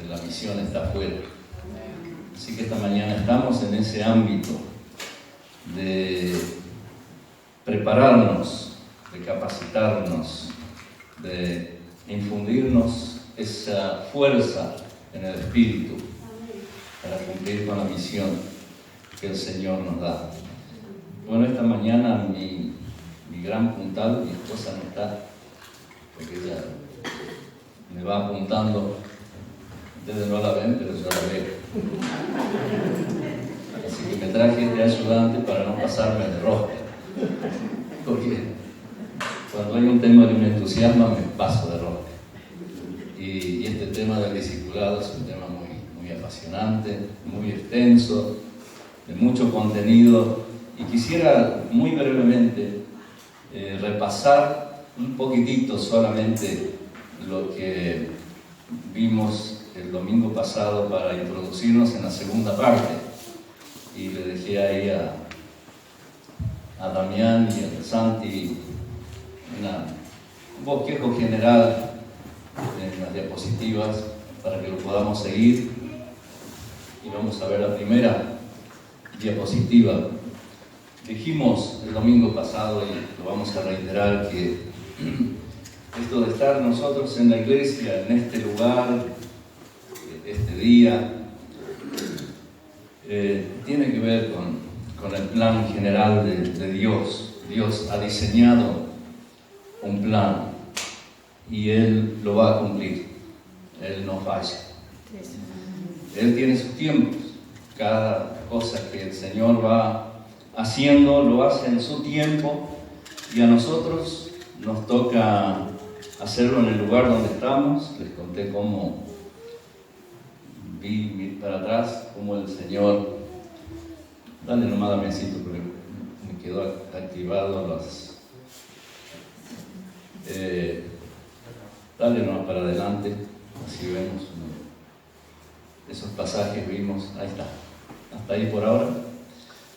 la misión está afuera. Así que esta mañana estamos en ese ámbito de prepararnos, de capacitarnos, de infundirnos esa fuerza en el Espíritu para cumplir con la misión que el Señor nos da. Bueno, esta mañana mi gran puntal, mi esposa no está, porque ella me va apuntando. Ustedes no la ven, pero yo la veo. Así que me traje de ayudante para no pasarme de rosca, porque cuando hay un tema que me entusiasma me paso de rosca. Y este tema del discipulado es un tema muy apasionante, muy extenso, de mucho contenido, y quisiera muy brevemente repasar un poquitito solamente lo que vimos el domingo pasado para introducirnos en la segunda parte. Y le dejé ahí a Damián y a Santi un bosquejo general en las diapositivas para que lo podamos seguir. Y vamos a ver la primera diapositiva. Dijimos el domingo pasado, y lo vamos a reiterar, que esto de estar nosotros en la iglesia, en este lugar, este día, tiene que ver con el plan general de Dios. Dios ha diseñado un plan y Él lo va a cumplir. Él no falla. Él tiene sus tiempos. Cada cosa que el Señor va haciendo, lo hace en su tiempo, y a nosotros nos toca hacerlo en el lugar donde estamos. Les conté cómo vi para atrás, cómo el Señor, dale nomás a mesito porque me quedó activado los, dale nomás para adelante, así vemos esos pasajes. Vimos, ahí está, hasta ahí por ahora.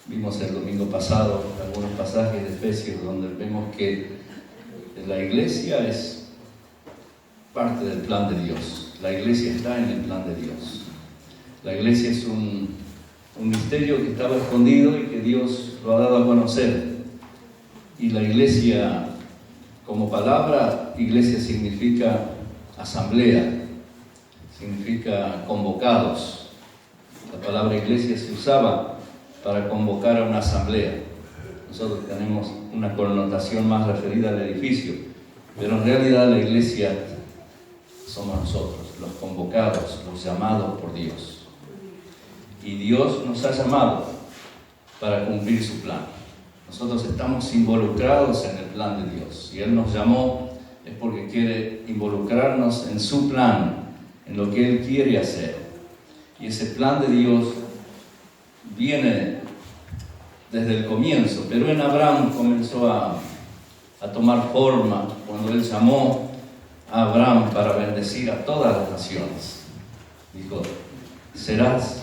Vimos el domingo pasado algunos pasajes de Efesios donde vemos que la iglesia es parte del plan de Dios. La iglesia está en el plan de Dios. La iglesia es un misterio que estaba escondido y que Dios lo ha dado a conocer. Y la iglesia, como palabra, iglesia significa asamblea, significa convocados. La palabra iglesia se usaba para convocar a una asamblea. Nosotros tenemos una connotación más referida al edificio, pero en realidad la iglesia somos nosotros, los convocados, los llamados por Dios. Y Dios nos ha llamado para cumplir su plan. Nosotros estamos involucrados en el plan de Dios y Él nos llamó es porque quiere involucrarnos en su plan, en lo que Él quiere hacer. Y ese plan de Dios viene desde el comienzo, pero en Abraham comenzó a tomar forma cuando Él llamó a Abraham para bendecir a todas las naciones. Dijo: serás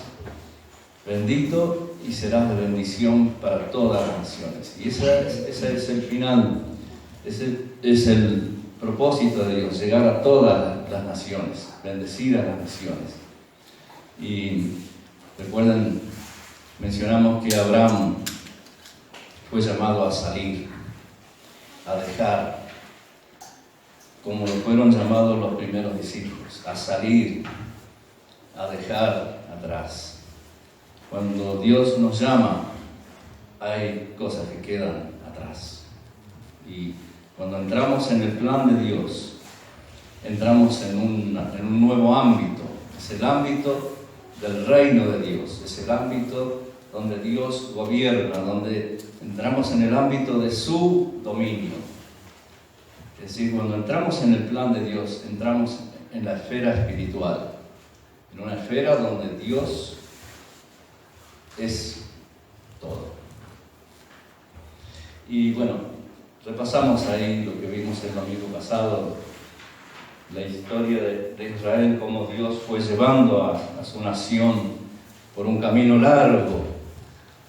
bendito y serás de bendición para todas las naciones. Y ese es el final, ese es el propósito de Dios, llegar a todas las naciones, bendecir a las naciones. Y recuerden, mencionamos que Abraham fue llamado a salir, a dejar, como lo fueron llamados los primeros discípulos, a salir, a dejar atrás. Cuando Dios nos llama, hay cosas que quedan atrás. Y cuando entramos en el plan de Dios, entramos en un nuevo ámbito. Es el ámbito del reino de Dios, es el ámbito donde Dios gobierna, donde entramos en el ámbito de su dominio. Es decir, cuando entramos en el plan de Dios, entramos en la esfera espiritual, en una esfera donde Dios es todo. Y bueno, repasamos ahí lo que vimos el domingo pasado, la historia de Israel, cómo Dios fue llevando a su nación por un camino largo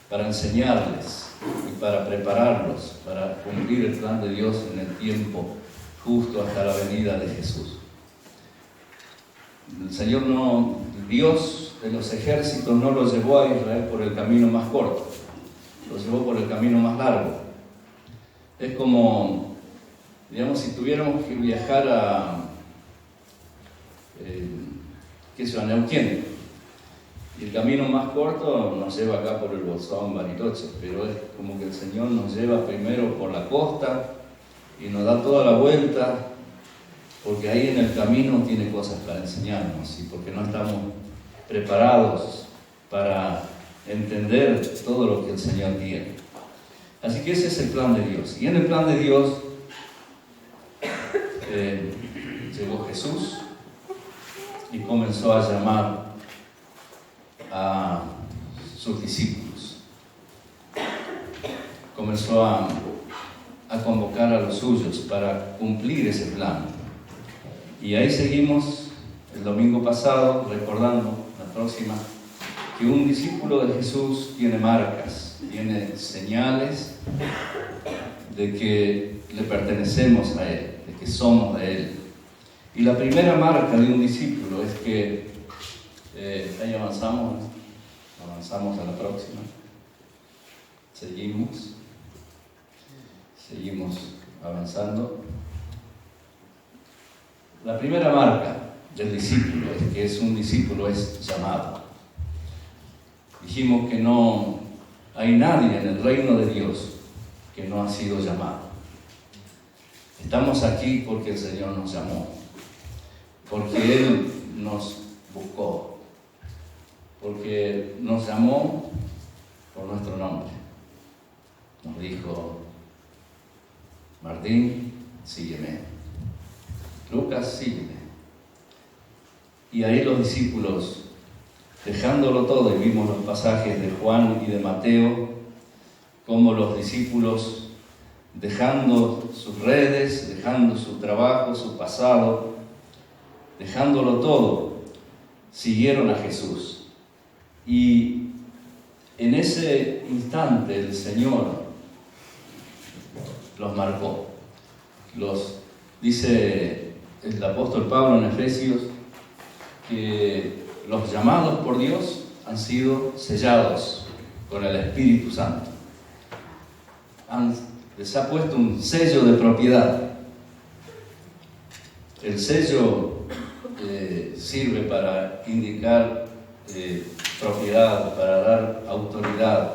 para enseñarles y para prepararlos para cumplir el plan de Dios en el tiempo justo hasta la venida de Jesús. Dios de los ejércitos no lo llevó a Israel por el camino más corto, lo llevó por el camino más largo. Es como, digamos, si tuviéramos que viajar a Neuquén, y el camino más corto nos lleva acá por el Bolsón, Bariloche, pero es como que el Señor nos lleva primero por la costa y nos da toda la vuelta, porque ahí en el camino tiene cosas para enseñarnos y porque no estamos preparados para entender todo lo que el Señor tiene. Así que ese es el plan de Dios. Y en el plan de Dios llegó Jesús y comenzó a llamar a sus discípulos. Comenzó a convocar a los suyos para cumplir ese plan. Y ahí seguimos el domingo pasado recordando, la próxima, que un discípulo de Jesús tiene marcas, tiene señales de que le pertenecemos a Él, de que somos de Él. Y la primera marca de un discípulo es que, ahí avanzamos a la próxima, seguimos avanzando. La primera marca del discípulo es que es un discípulo, es llamado. Dijimos que no hay nadie en el reino de Dios que no ha sido llamado. Estamos aquí porque el Señor nos llamó, porque Él nos buscó, porque nos llamó por nuestro nombre. Nos dijo: Martín, sígueme. Lucas, sígueme. Y ahí los discípulos, dejándolo todo, y vimos los pasajes de Juan y de Mateo, cómo los discípulos, dejando sus redes, dejando su trabajo, su pasado, dejándolo todo, siguieron a Jesús. Y en ese instante el Señor los marcó. Dice el apóstol Pablo en Efesios que los llamados por Dios han sido sellados con el Espíritu Santo. Les ha puesto un sello de propiedad. El sello sirve para indicar propiedad, para dar autoridad.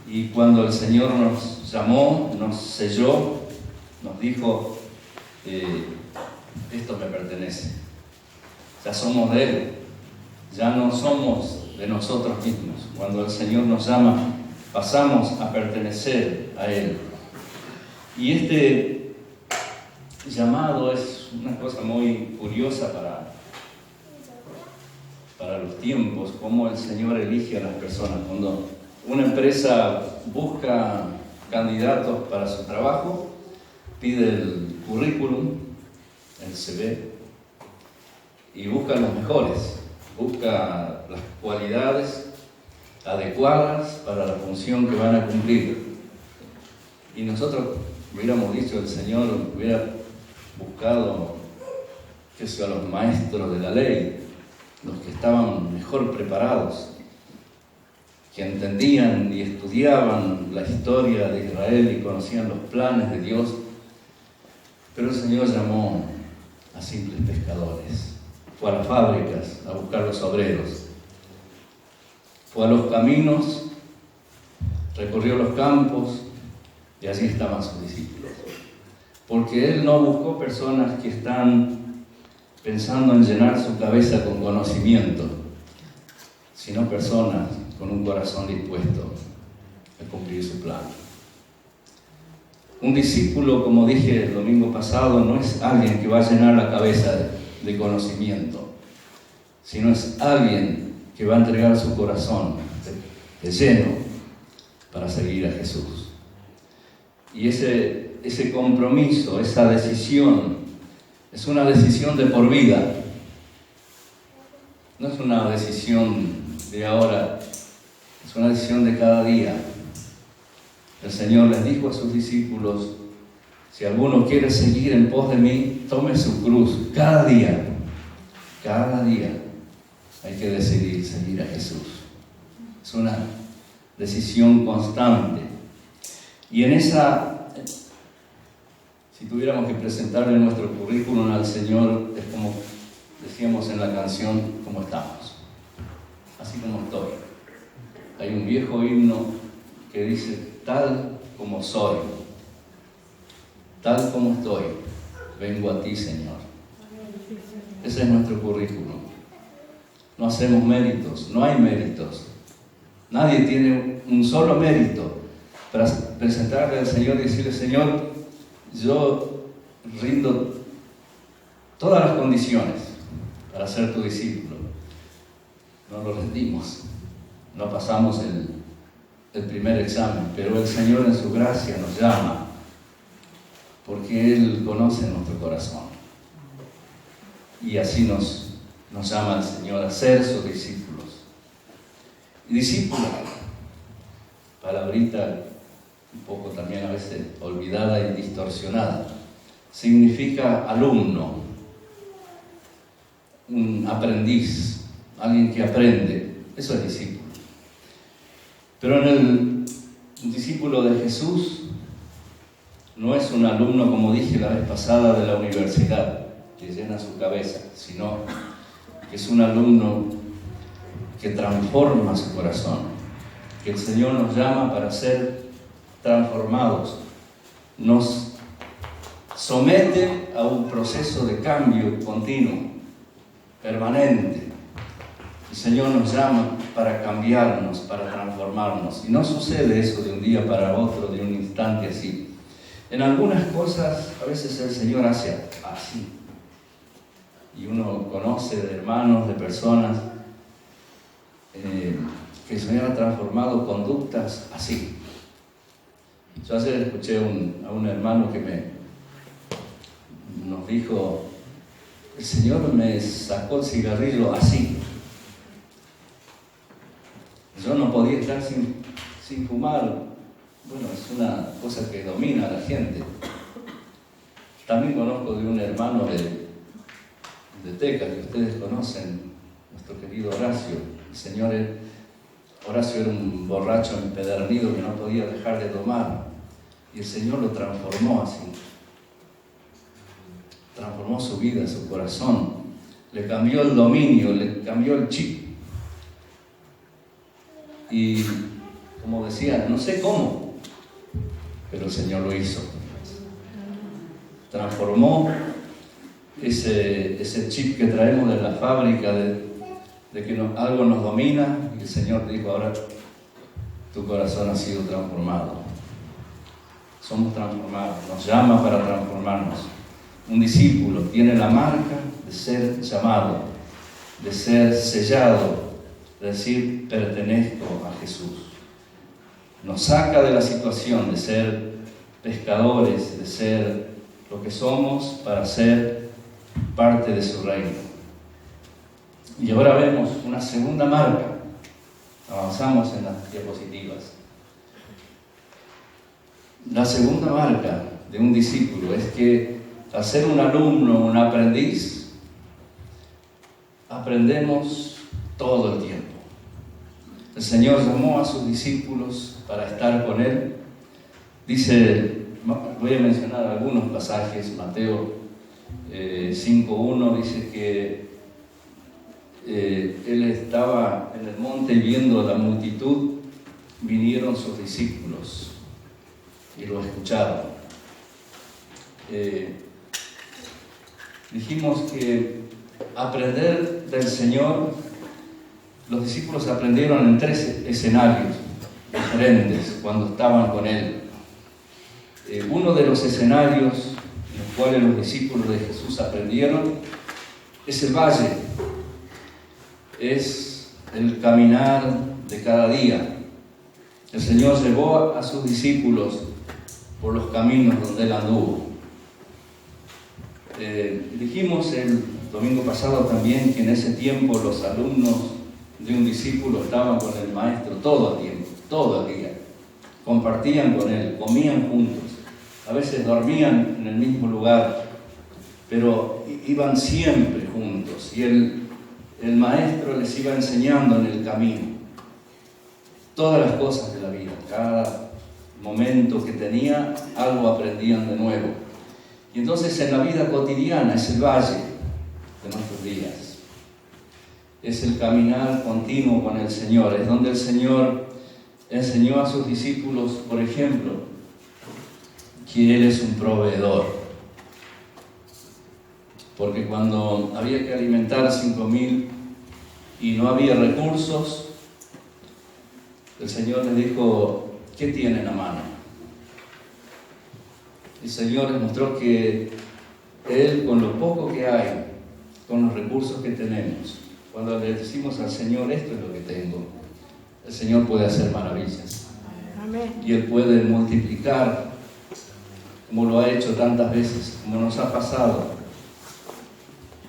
Y cuando el Señor nos llamó, nos selló, nos dijo: esto me pertenece. Ya somos de Él, ya no somos de nosotros mismos. Cuando el Señor nos llama, pasamos a pertenecer a Él. Y llamado es una cosa muy curiosa para los tiempos, cómo el Señor elige a las personas. Cuando una empresa busca candidatos para su trabajo, pide el currículum, el CV, y busca los mejores, busca las cualidades adecuadas para la función que van a cumplir. Y nosotros hubiéramos dicho, el Señor hubiera buscado, qué sé yo, a los maestros de la ley, los que estaban mejor preparados, que entendían y estudiaban la historia de Israel y conocían los planes de Dios. Pero el Señor llamó a simples pescadores, fue a las fábricas a buscar los obreros, fue a los caminos, recorrió los campos y allí estaban sus discípulos. Porque Él no buscó personas que están pensando en llenar su cabeza con conocimiento, sino personas con un corazón dispuesto a cumplir su plan. Un discípulo, como dije el domingo pasado, no es alguien que va a llenar la cabeza de conocimiento, sino es alguien que va a entregar su corazón de lleno para seguir a Jesús. Y ese compromiso, esa decisión, es una decisión de por vida. No es una decisión de ahora, es una decisión de cada día. El Señor les dijo a sus discípulos: si alguno quiere seguir en pos de mí, tome su cruz cada día. Cada día hay que decidir seguir a Jesús. Es una decisión constante. Y en esa, si tuviéramos que presentarle nuestro currículum al Señor, es como decíamos en la canción, como estamos, así como estoy. Hay un viejo himno que dice: tal como soy, tal como estoy, vengo a ti, Señor. Ese es nuestro currículum. No hacemos méritos, no hay méritos. Nadie tiene un solo mérito para presentarle al Señor y decirle: Señor, yo rindo todas las condiciones para ser tu discípulo. No lo rendimos, no pasamos el primer examen, pero el Señor en su gracia nos llama, porque Él conoce nuestro corazón. Y así nos llama el Señor a ser sus discípulos. Y discípulo, palabrita un poco también a veces olvidada y distorsionada, significa alumno, un aprendiz, alguien que aprende. Eso es discípulo. Pero en el discípulo de Jesús no es un alumno, como dije la vez pasada, de la universidad, que llena su cabeza, sino que es un alumno que transforma su corazón, que el Señor nos llama para ser transformados, nos somete a un proceso de cambio continuo, permanente. El Señor nos llama para cambiarnos, para transformarnos, y no sucede eso de un día para otro, de un instante así. En algunas cosas a veces el Señor hace así, y uno conoce de hermanos, de personas que el Señor ha transformado conductas así. Yo ayer escuché a un hermano que nos dijo: el Señor me sacó el cigarrillo así. Yo no podía estar sin fumar. Bueno, es una cosa que domina a la gente. También conozco de un hermano de Teca, que ustedes conocen, nuestro querido Horacio. El señor Horacio era un borracho empedernido que no podía dejar de tomar, y el Señor lo transformó así. Transformó su vida, su corazón, le cambió el dominio, le cambió el chip. Y como decía, no sé cómo, pero el Señor lo hizo. Transformó ese chip que traemos de la fábrica de que algo nos domina, y el Señor dijo: ahora tu corazón ha sido transformado. Somos transformados, nos llama para transformarnos. un discípulo tiene la marca de ser llamado, de ser sellado, de decir, pertenezco a Jesús. Nos saca de la situación de ser pescadores, de ser lo que somos, para ser parte de su reino. Y ahora vemos una segunda marca. Avanzamos en las diapositivas. La segunda marca de un discípulo es que al ser un alumno, un aprendiz, aprendemos todo el tiempo. El Señor llamó a sus discípulos para estar con Él. Dice, voy a mencionar algunos pasajes. Mateo 5:1 dice que Él estaba en el monte viendo la multitud, vinieron sus discípulos y lo escucharon. Dijimos que aprender del Señor, los discípulos aprendieron en 3 escenarios diferentes cuando estaban con Él. Uno de los escenarios en los cuales los discípulos de Jesús aprendieron es el valle, es el caminar de cada día. El Señor llevó a sus discípulos por los caminos donde Él anduvo. Dijimos el domingo pasado también que en ese tiempo los alumnos de un discípulo estaban con el maestro todo el tiempo, todo el día. Compartían con Él, comían juntos, a veces dormían en el mismo lugar, pero iban siempre juntos y el maestro les iba enseñando en el camino todas las cosas de la vida. Cada momento que tenía, algo aprendían de nuevo. Y entonces en la vida cotidiana es el valle de nuestros días. Es el caminar continuo con el Señor. Es donde el Señor enseñó a sus discípulos, por ejemplo, que Él es un proveedor. Porque cuando había que alimentar 5.000 y no había recursos, el Señor les dijo, ¿qué tienen a mano? El Señor les mostró que Él, con lo poco que hay, con los recursos que tenemos, cuando le decimos al Señor, esto es lo que tengo, el Señor puede hacer maravillas. Amén. Y Él puede multiplicar, como lo ha hecho tantas veces, como nos ha pasado,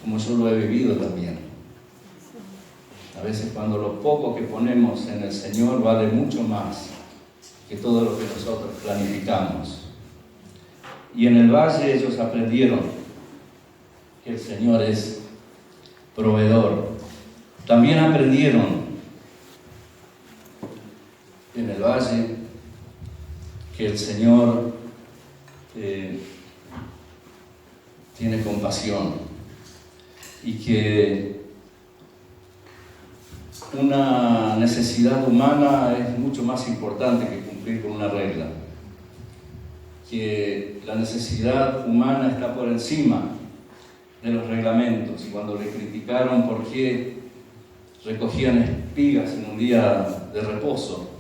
como yo lo he vivido también. A veces cuando lo poco que ponemos en el Señor vale mucho más que todo lo que nosotros planificamos. Y en el valle ellos aprendieron que el Señor es proveedor. También aprendieron en el valle que el Señor tiene compasión y que una necesidad humana es mucho más importante que cumplir con una regla, que la necesidad humana está por encima de los reglamentos. Y cuando le criticaron por qué recogían espigas en un día de reposo,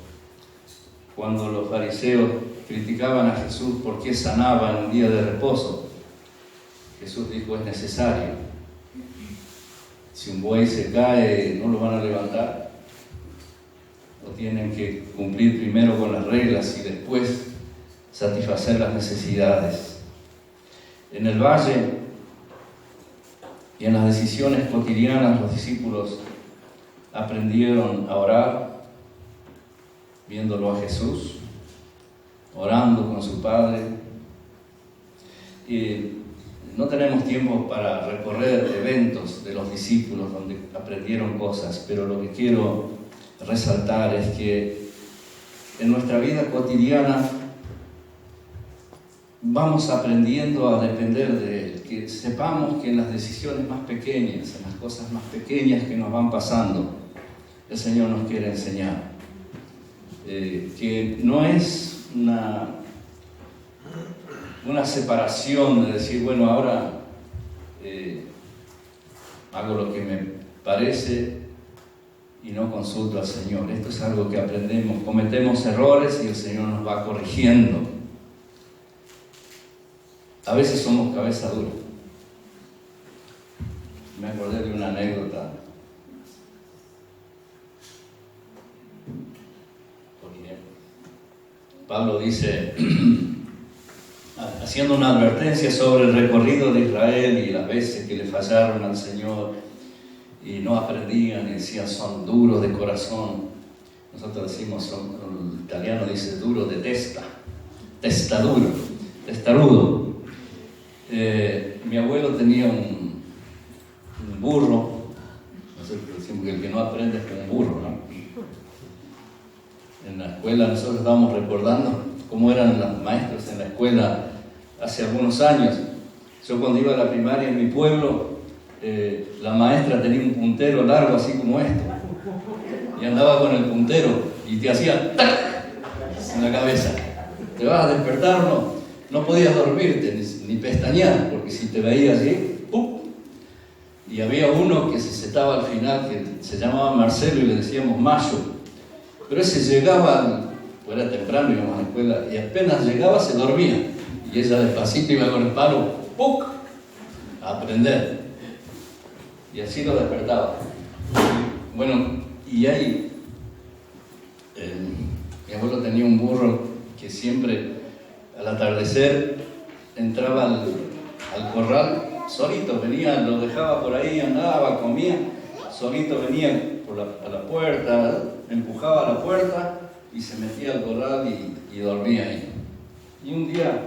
cuando los fariseos criticaban a Jesús por qué sanaba en un día de reposo, Jesús dijo, es necesario. Si un buey se cae, ¿no lo van a levantar? ¿O tienen que cumplir primero con las reglas y después satisfacer las necesidades? En el valle y en las decisiones cotidianas, los discípulos aprendieron a orar, viéndolo a Jesús, orando con su Padre. Y no tenemos tiempo para recorrer eventos de los discípulos donde aprendieron cosas, pero lo que quiero resaltar es que en nuestra vida cotidiana vamos aprendiendo a depender de Él, que sepamos que en las decisiones más pequeñas, en las cosas más pequeñas que nos van pasando, el Señor nos quiere enseñar. Que no es una separación de decir, bueno, ahora hago lo que me parece y no consulto al Señor. Esto es algo que aprendemos, cometemos errores y el Señor nos va corrigiendo. A veces somos cabeza dura. me acordé de una anécdota. Porque Pablo dice, haciendo una advertencia sobre el recorrido de Israel y las veces que le fallaron al Señor y no aprendían y decían son duros de corazón. Nosotros decimos, el italiano dice duro de testa, testarudo. Mi abuelo tenía un burro, nosotros decimos que el que no aprende es como un burro, ¿no? En la escuela nosotros estábamos recordando cómo eran los maestros en la escuela hace algunos años. Yo cuando iba a la primaria en mi pueblo, la maestra tenía un puntero largo así como esto, y andaba con el puntero y te hacía ¡tac! En la cabeza. Te vas a despertar, no podías dormirte ni pestañear, porque si te veía así, ¡pum! Y había uno que se sentaba al final, que se llamaba Marcelo y le decíamos Mayo, pero ese llegaba, pues era temprano, íbamos a la escuela, y apenas llegaba se dormía, y ella despacito iba con el palo, ¡pum!, a aprender, y así lo despertaba. Bueno, y ahí mi abuelo tenía un burro que siempre al atardecer entraba al corral solito, venía, lo dejaba por ahí, andaba, comía, solito venía a la puerta, empujaba la puerta y se metía al corral y dormía ahí. Y un día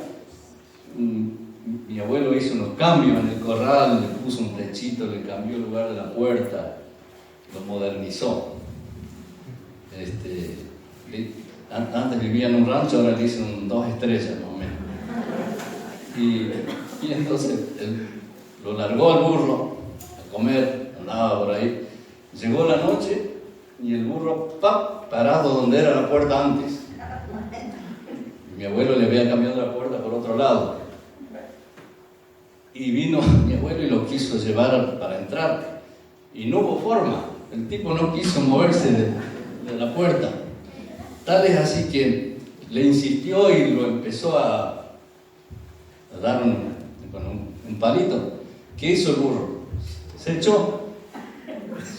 mi abuelo hizo unos cambios en el corral, le puso un techito, le cambió el lugar de la puerta, lo modernizó. Antes vivía en un rancho, ahora le hizo 2 estrellas más o menos. Y entonces él lo largó al burro a comer, andaba por ahí. Llegó la noche y el burro parado donde era la puerta antes. Y mi abuelo le había cambiado la puerta por otro lado. Y vino mi abuelo y lo quiso llevar para entrar. Y no hubo forma. El tipo no quiso moverse de la puerta. Tal es así que le insistió y lo empezó a dar un palito. ¿Qué hizo el burro? Se echó,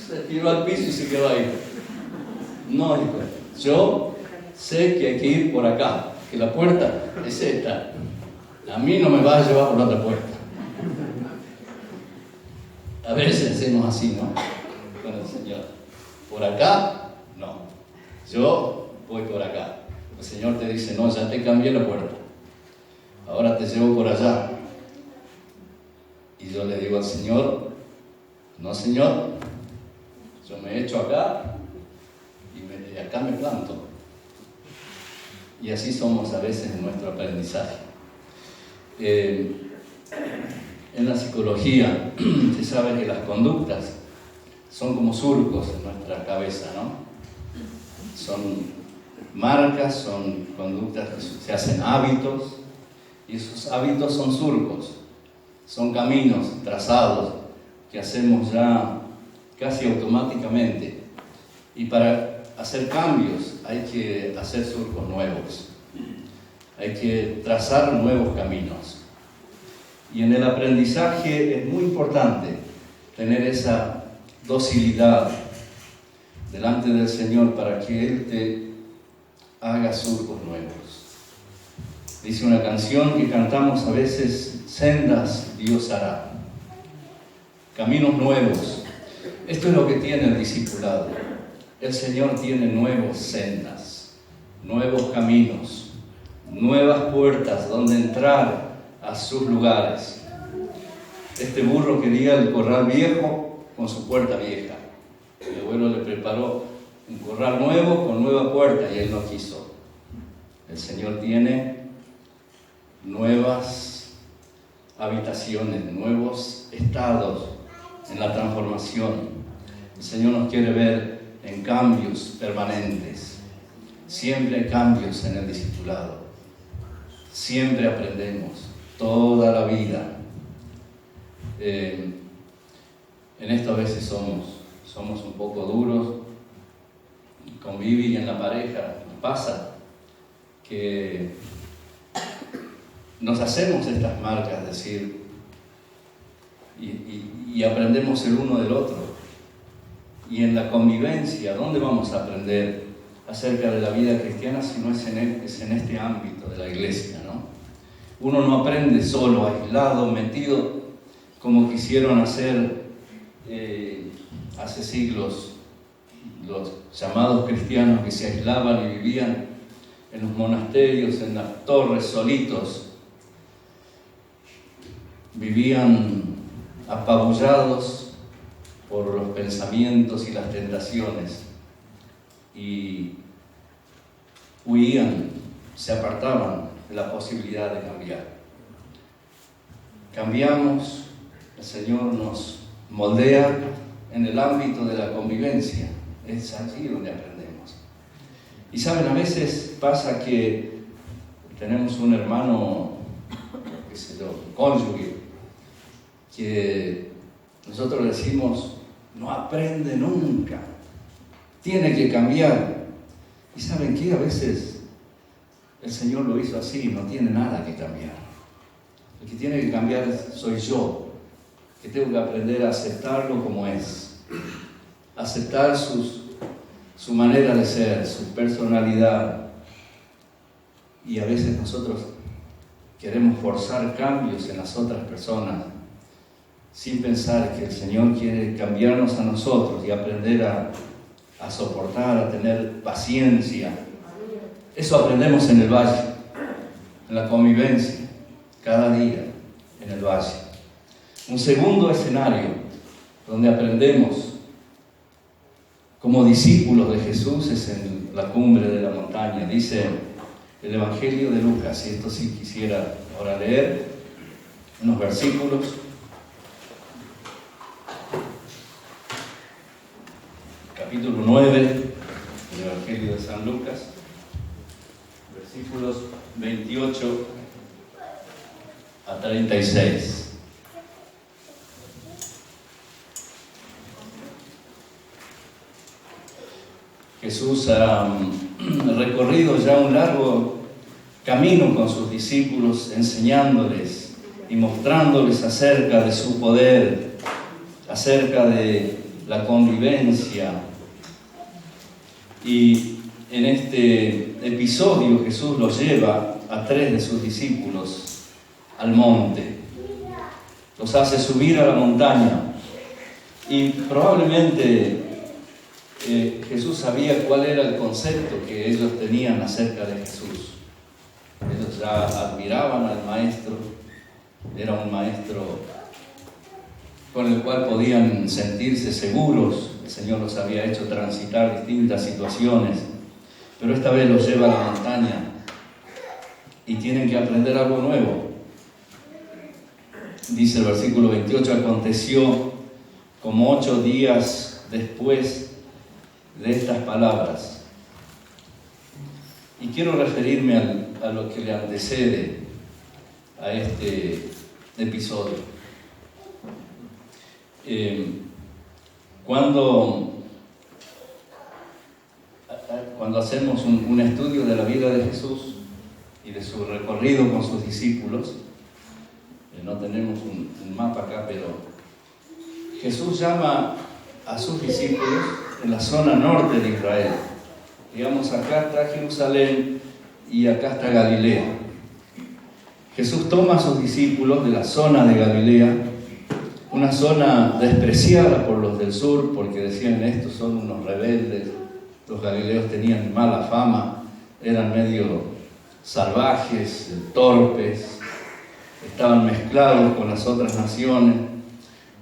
se tiró al piso y se quedó ahí. No, dijo, yo sé que hay que ir por acá, que la puerta es esta. A mí no me va a llevar por la otra puerta. A veces hacemos así, ¿no? Con el Señor. Por acá, no. Yo voy por acá. El Señor te dice, no, ya te cambié la puerta. Ahora te llevo por allá. Y yo le digo al Señor, no, Señor, yo me echo acá y acá me planto. Y así somos a veces en nuestro aprendizaje. En la psicología se sabe que las conductas son como surcos en nuestra cabeza, ¿no? Son marcas, son conductas que se hacen hábitos, y esos hábitos son surcos, son caminos trazados que hacemos ya casi automáticamente. Y para hacer cambios hay que hacer surcos nuevos, hay que trazar nuevos caminos. Y en el aprendizaje es muy importante tener esa docilidad delante del Señor para que Él te haga surcos nuevos. Dice una canción que cantamos a veces, sendas Dios hará, caminos nuevos. Esto es lo que tiene el discipulado. El Señor tiene nuevas sendas, nuevos caminos, nuevas puertas donde entrar a sus lugares. Este burro quería el corral viejo con su puerta vieja. Mi abuelo le preparó un corral nuevo con nueva puerta y él no quiso. El Señor tiene nuevas habitaciones, nuevos estados en la transformación. El Señor nos quiere ver en cambios permanentes. Siempre hay cambios en el discipulado. Siempre aprendemos. Toda la vida. En esto a veces somos un poco duros. Con Vivi y en la pareja nos pasa que nos hacemos estas marcas, decir, y y aprendemos el uno del otro. Y en la convivencia, ¿dónde vamos a aprender acerca de la vida cristiana si no es en este ámbito de la iglesia, ¿no? Uno no aprende solo, aislado, metido, como quisieron hacer hace siglos los llamados cristianos que se aislaban y vivían en los monasterios, en las torres, solitos. Vivían apabullados por los pensamientos y las tentaciones y huían, se apartaban de la posibilidad de cambiar. Cambiamos, el Señor nos moldea en el ámbito de la convivencia, es allí donde aprendemos. Y saben, a veces pasa que tenemos un hermano, qué sé yo, cónyuge, que nosotros decimos, no aprende nunca, tiene que cambiar. Y ¿saben qué? A veces el Señor lo hizo así, no tiene nada que cambiar. El que tiene que cambiar soy yo, que tengo que aprender a aceptarlo como es, aceptar su manera de ser, su personalidad. Y a veces nosotros queremos forzar cambios en las otras personas sin pensar que el Señor quiere cambiarnos a nosotros y aprender a soportar, a tener paciencia. Eso aprendemos en el valle, en la convivencia, cada día en el valle. Un segundo escenario donde aprendemos como discípulos de Jesús es en la cumbre de la montaña. Dice el Evangelio de Lucas, y esto sí quisiera ahora leer unos versículos. Capítulo 9 del Evangelio de San Lucas, versículos 28 a 36. Jesús ha recorrido ya un largo camino con sus discípulos, enseñándoles y mostrándoles acerca de su poder, acerca de la convivencia. Y en este episodio Jesús los lleva a 3 de sus discípulos al monte. Los hace subir a la montaña. Y probablemente Jesús sabía cuál era el concepto que ellos tenían acerca de Jesús. Ellos ya admiraban al Maestro. Era un Maestro con el cual podían sentirse seguros. El Señor los había hecho transitar distintas situaciones, pero esta vez los lleva a la montaña y tienen que aprender algo nuevo. Dice el versículo 28, aconteció como 8 días después de estas palabras. Y quiero referirme a lo que le antecede a este episodio. Cuando hacemos un estudio de la vida de Jesús y de su recorrido con sus discípulos, no tenemos un mapa acá, pero Jesús llama a sus discípulos en la zona norte de Israel. Digamos, acá está Jerusalén y acá está Galilea. Jesús toma a sus discípulos de la zona de Galilea, una zona despreciada por los del sur, porque decían, estos son unos rebeldes. Los galileos tenían mala fama, eran medio salvajes, torpes, estaban mezclados con las otras naciones.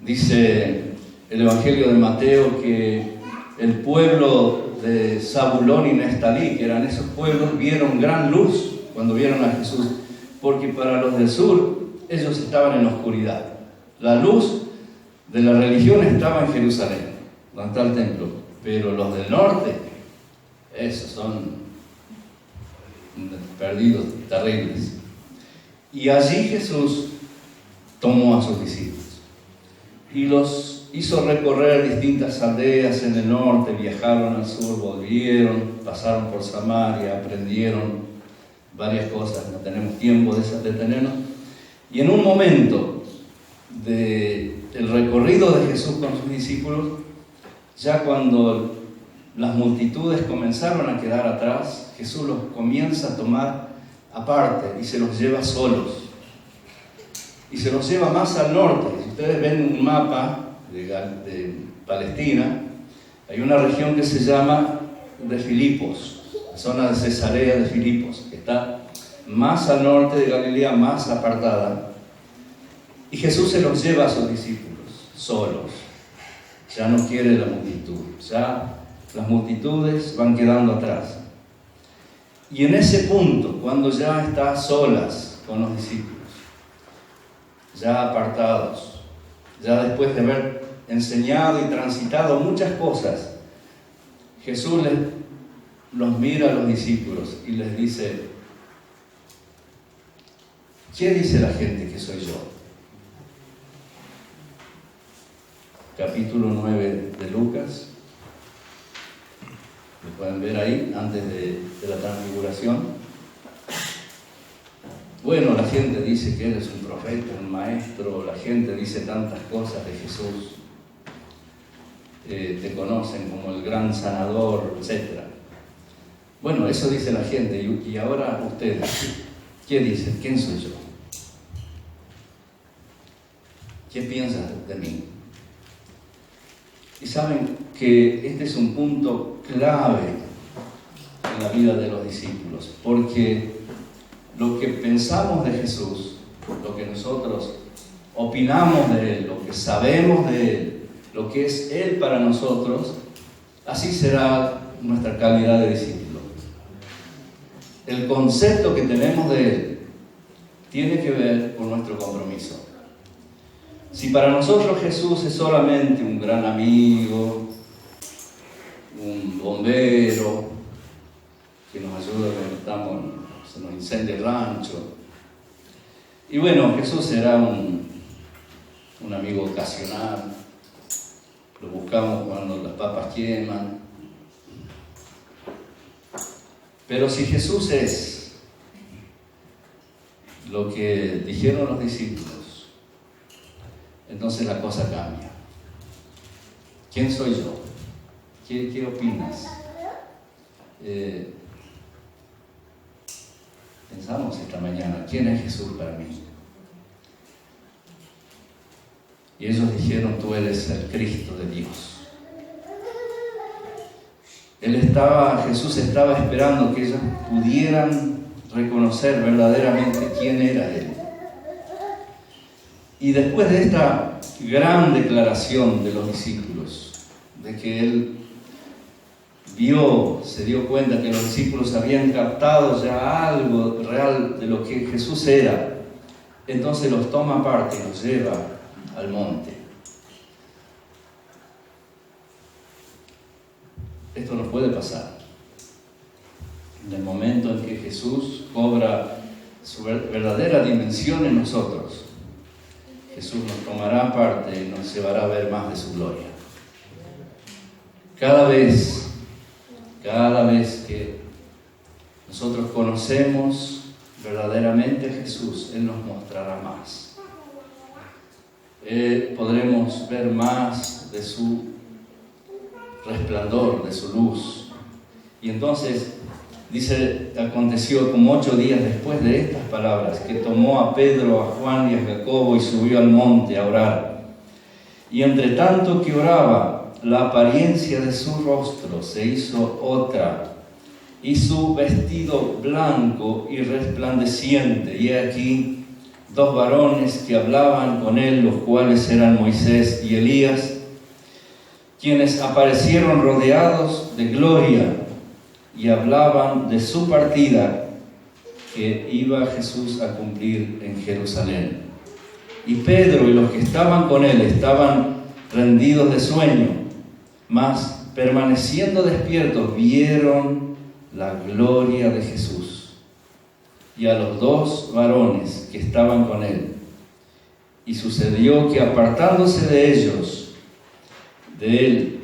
Dice el Evangelio de Mateo que el pueblo de Zabulón y Neftalí, que eran esos pueblos, vieron gran luz cuando vieron a Jesús, porque para los del sur ellos estaban en la oscuridad. La luz de la religión estaba en Jerusalén, donde está el templo, pero los del norte, esos son perdidos, terribles. Y allí Jesús tomó a sus discípulos y los hizo recorrer distintas aldeas en el norte, viajaron al sur, volvieron, pasaron por Samaria, aprendieron varias cosas, no tenemos tiempo de detenernos. Y en un momento de el recorrido de Jesús con sus discípulos, ya cuando las multitudes comenzaron a quedar atrás, Jesús los comienza a tomar aparte y se los lleva solos. Y se los lleva más al norte. Si ustedes ven un mapa de Palestina, hay una región que se llama de Filipos, la zona de Cesarea de Filipos, que está más al norte de Galilea, más apartada. Y Jesús se los lleva a sus discípulos, solos. Ya no quiere la multitud, ya las multitudes van quedando atrás. Y en ese punto, cuando ya está solas con los discípulos, ya apartados, ya después de haber enseñado y transitado muchas cosas, Jesús los mira a los discípulos y les dice: ¿qué dice la gente que soy yo? Capítulo 9 de Lucas, lo pueden ver ahí, antes de la transfiguración. Bueno, la gente dice que eres un profeta, un maestro, la gente dice tantas cosas de Jesús, te conocen como el gran sanador, etc. Bueno, eso dice la gente, y ahora ustedes, ¿qué dicen? ¿Quién soy yo? ¿Qué piensas de mí? Y saben que este es un punto clave en la vida de los discípulos, porque lo que pensamos de Jesús, lo que nosotros opinamos de Él, lo que sabemos de Él, lo que es Él para nosotros, así será nuestra calidad de discípulo. El concepto que tenemos de Él tiene que ver con nuestro compromiso. Si para nosotros Jesús es solamente un gran amigo, un bombero que nos ayuda cuando se nos incendia el rancho, y bueno, Jesús será un amigo ocasional, lo buscamos cuando las papas queman. Pero si Jesús es lo que dijeron los discípulos, entonces la cosa cambia. ¿Quién soy yo? ¿Qué opinas? Pensamos esta mañana, ¿quién es Jesús para mí? Y ellos dijeron: tú eres el Cristo de Dios. Jesús estaba esperando que ellos pudieran reconocer verdaderamente quién era Él. Y después de esta gran declaración de los discípulos, de que Él se dio cuenta que los discípulos habían captado ya algo real de lo que Jesús era, entonces los toma aparte y los lleva al monte. Esto no puede pasar. En el momento en que Jesús cobra su verdadera dimensión en nosotros, Jesús nos tomará aparte y nos llevará a ver más de su gloria. Cada vez que nosotros conocemos verdaderamente a Jesús, Él nos mostrará más. Podremos ver más de su resplandor, de su luz. Y entonces, dice, aconteció como 8 días después de estas palabras, que tomó a Pedro, a Juan y a Jacobo y subió al monte a orar. Y entre tanto que oraba, la apariencia de su rostro se hizo otra, y su vestido blanco y resplandeciente. Y aquí 2 varones que hablaban con él, los cuales eran Moisés y Elías, quienes aparecieron rodeados de gloria y hablaban de su partida que iba Jesús a cumplir en Jerusalén. Y Pedro y los que estaban con él estaban rendidos de sueño, mas permaneciendo despiertos vieron la gloria de Jesús y a los 2 varones que estaban con él. Y sucedió que apartándose de ellos, de él,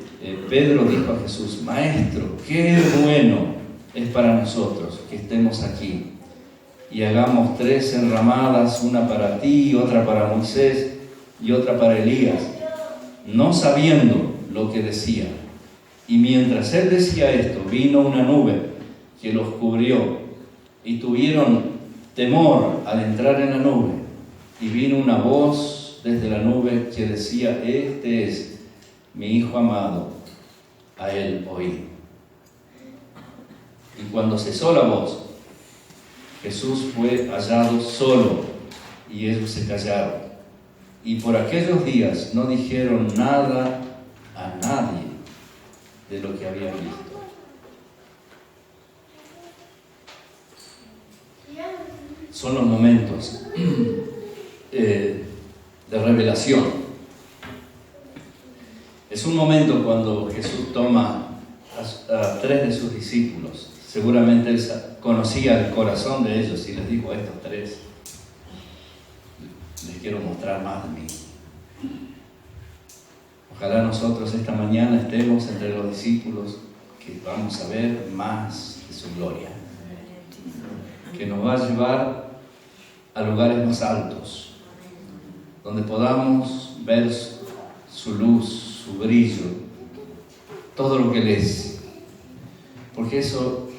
Pedro dijo a Jesús: Maestro, qué bueno es para nosotros que estemos aquí y hagamos 3 enramadas, una para ti, otra para Moisés y otra para Elías, no sabiendo lo que decía. Y mientras él decía esto, vino una nube que los cubrió, y tuvieron temor al entrar en la nube. Y vino una voz desde la nube que decía: este es mi Hijo amado, a él oí. Y cuando cesó la voz, Jesús fue hallado solo, y ellos se callaron. Y por aquellos días no dijeron nada a nadie de lo que habían visto. Son los momentos de revelación. Es un momento cuando Jesús toma a 3 de sus discípulos. Seguramente él conocía el corazón de ellos y les dijo: a estos 3 les quiero mostrar más de mí. Ojalá nosotros esta mañana estemos entre los discípulos que vamos a ver más de su gloria, que nos va a llevar a lugares más altos, donde podamos ver su luz, su brillo, todo lo que Él es, porque eso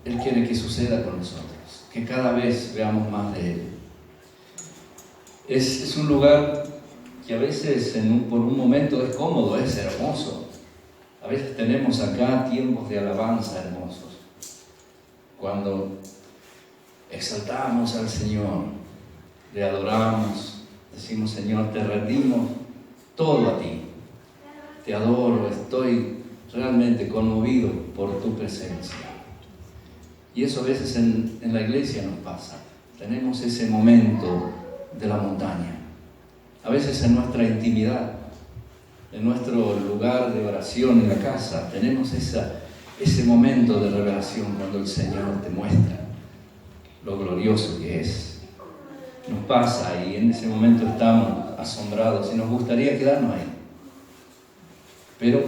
Él quiere que suceda con nosotros, que cada vez veamos más de Él. Es un lugar que a veces por un momento es cómodo, es hermoso. A veces tenemos acá tiempos de alabanza hermosos, cuando exaltamos al Señor, le adoramos, decimos: Señor, te rendimos todo a ti, te adoro, estoy realmente conmovido por tu presencia. Y eso a veces en la iglesia nos pasa. Tenemos ese momento de la montaña, a veces en nuestra intimidad, en nuestro lugar de oración en la casa, tenemos ese momento de revelación cuando el Señor te muestra lo glorioso que es. Nos pasa y en ese momento estamos asombrados y nos gustaría quedarnos ahí, pero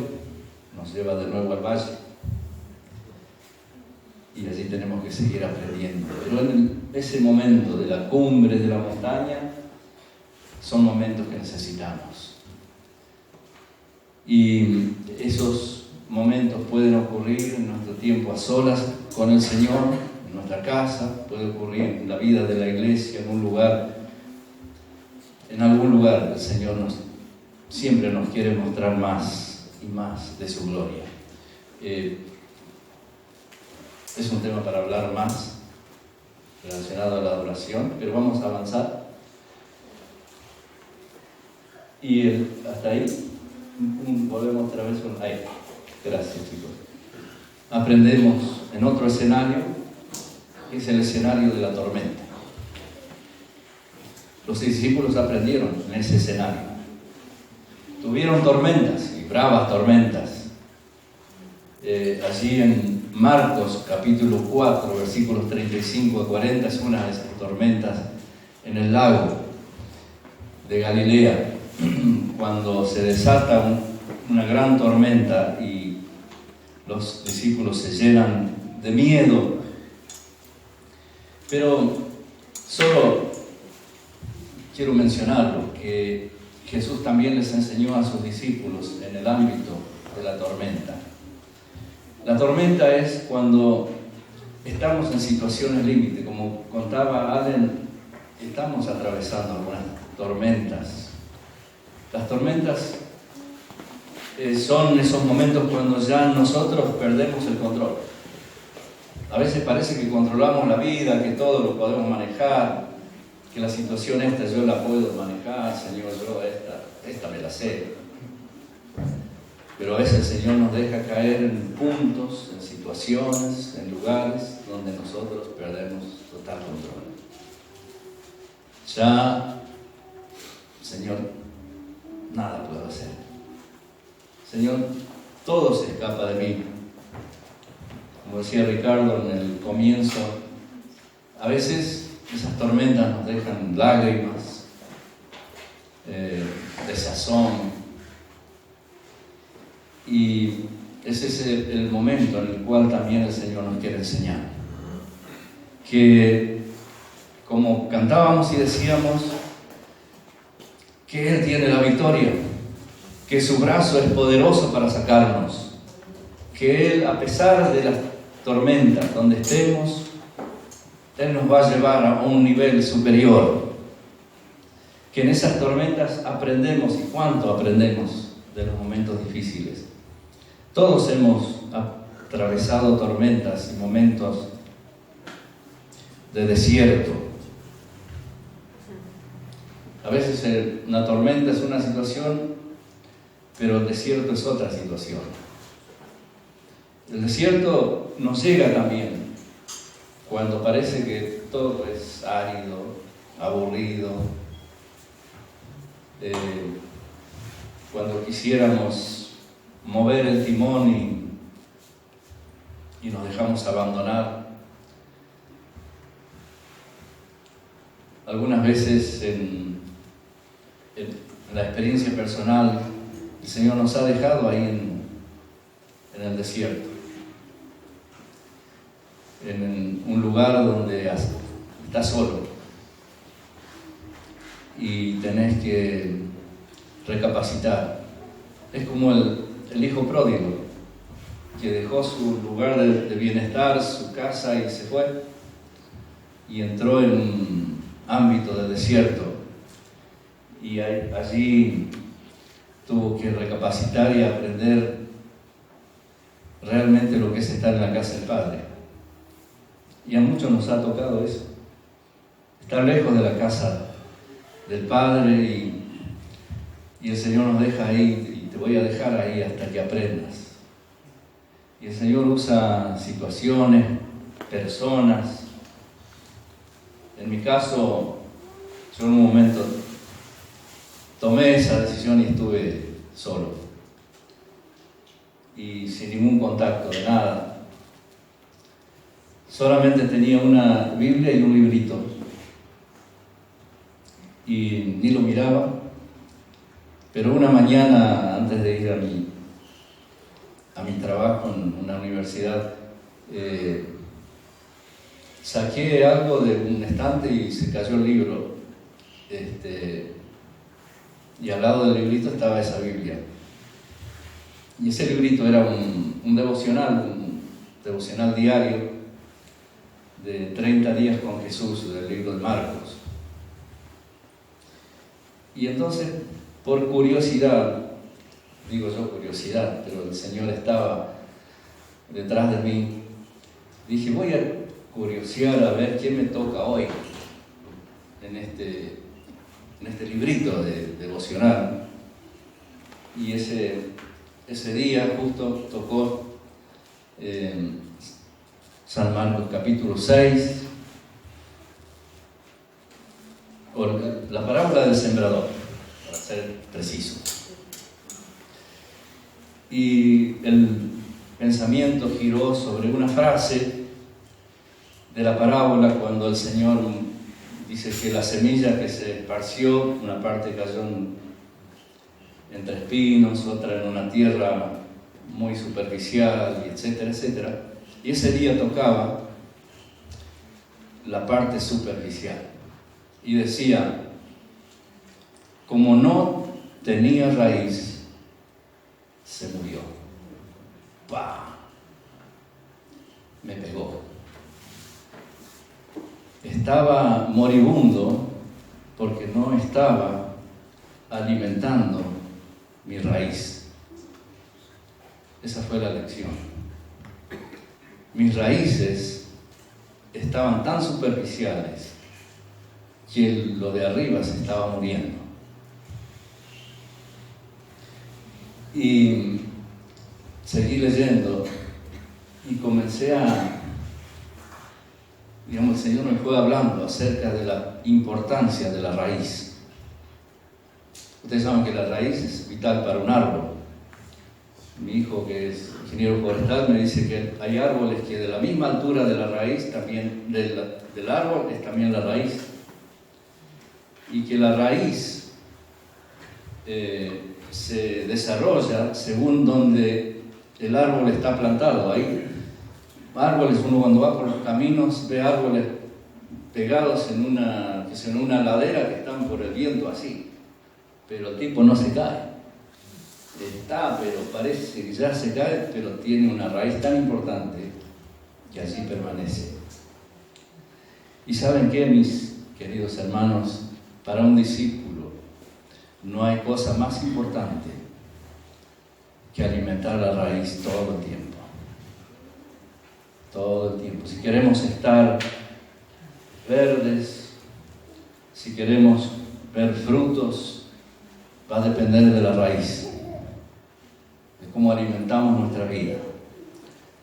nos lleva de nuevo al valle y allí tenemos que seguir aprendiendo. Pero en ese momento de la cumbre de la montaña son momentos que necesitamos, y esos momentos pueden ocurrir en nuestro tiempo a solas con el Señor, en nuestra casa, puede ocurrir en la vida de la iglesia, en algún lugar el Señor siempre nos quiere mostrar más y más de su gloria. Es un tema para hablar más relacionado a la adoración, pero vamos a avanzar. Y hasta ahí, volvemos otra vez con ahí. Gracias, chicos. Aprendemos en otro escenario, que es el escenario de la tormenta. Los discípulos aprendieron en ese escenario. Tuvieron tormentas, y bravas tormentas. Allí en Marcos capítulo 4, versículos 35 a 40, es una de esas tormentas en el lago de Galilea, cuando se desata una gran tormenta y los discípulos se llenan de miedo. Pero solo quiero mencionarlo, que Jesús también les enseñó a sus discípulos en el ámbito de la tormenta. La tormenta es cuando estamos en situaciones límite, como contaba Allen, estamos atravesando algunas tormentas. Las tormentas son esos momentos cuando ya nosotros perdemos el control. A veces parece que controlamos la vida, que todo lo podemos manejar, que la situación esta yo la puedo manejar, Señor, yo esta me la sé. Pero a veces el Señor nos deja caer en puntos, en situaciones, en lugares donde nosotros perdemos total control. Ya, Señor, nada puedo hacer. Señor, todo se escapa de mí. Como decía Ricardo en el comienzo, a veces esas tormentas nos dejan lágrimas, desazón. Y ese es el momento en el cual también el Señor nos quiere enseñar. Que, como cantábamos y decíamos, que Él tiene la victoria, que su brazo es poderoso para sacarnos, que Él, a pesar de las tormentas donde estemos, Él nos va a llevar a un nivel superior, que en esas tormentas aprendemos, y cuánto aprendemos de los momentos difíciles. Todos hemos atravesado tormentas y momentos de desierto. A veces una tormenta es una situación, pero el desierto es otra situación. El desierto nos llega también cuando parece que todo es árido, aburrido, cuando quisiéramos mover el timón y nos dejamos abandonar. Algunas veces en la experiencia personal, el Señor nos ha dejado ahí en el desierto, en un lugar donde estás solo y tenés que recapacitar. Es como el hijo pródigo que dejó su lugar de bienestar, su casa, y se fue y entró en un ámbito de desierto, y allí tuvo que recapacitar y aprender realmente lo que es estar en la casa del Padre. Y a muchos nos ha tocado eso, estar lejos de la casa del Padre, y el Señor nos deja ahí, y te voy a dejar ahí hasta que aprendas. Y el Señor usa situaciones, personas. En mi caso, yo en un momento tomé esa decisión y estuve solo, y sin ningún contacto de nada. Solamente tenía una Biblia y un librito, y ni lo miraba. Pero una mañana, antes de ir a mi trabajo en una universidad, saqué algo de un estante y se cayó el libro. Y al lado del librito estaba esa Biblia. Y ese librito era un devocional diario de 30 días con Jesús, del libro de Marcos. Y entonces, por curiosidad, digo yo curiosidad, pero el Señor estaba detrás de mí, dije, voy a curiosear a ver quién me toca hoy en este librito de devocional. Y ese día justo tocó San Marcos capítulo 6, la parábola del sembrador, para ser preciso. Y el pensamiento giró sobre una frase de la parábola, cuando el Señor dice que la semilla que se esparció, una parte cayó entre espinos, otra en una tierra muy superficial, y etcétera, etcétera. Y ese día tocaba la parte superficial. Y decía, como no tenía raíz, se murió. ¡Pah! Me pegó. Estaba moribundo porque no estaba alimentando mi raíz. Esa fue la lección. Mis raíces estaban tan superficiales que lo de arriba se estaba muriendo. Y seguí leyendo y comencé el Señor me fue hablando acerca de la importancia de la raíz. Ustedes saben que la raíz es vital para un árbol. Mi hijo, que es ingeniero forestal, me dice que hay árboles que de la misma altura de la raíz, también del árbol, es también la raíz. Y que la raíz se desarrolla según donde el árbol está plantado. Hay árboles, uno cuando va por los caminos ve árboles pegados en una ladera que están por el viento así. pero el tipo no se cae. Está, pero parece que ya se cae, pero tiene una raíz tan importante que allí permanece. ¿Y saben qué, mis queridos hermanos? Para un discípulo no hay cosa más importante que alimentar la raíz todo el tiempo. Todo el tiempo. Si queremos estar verdes, si queremos ver frutos, va a depender de la raíz, de cómo alimentamos nuestra vida,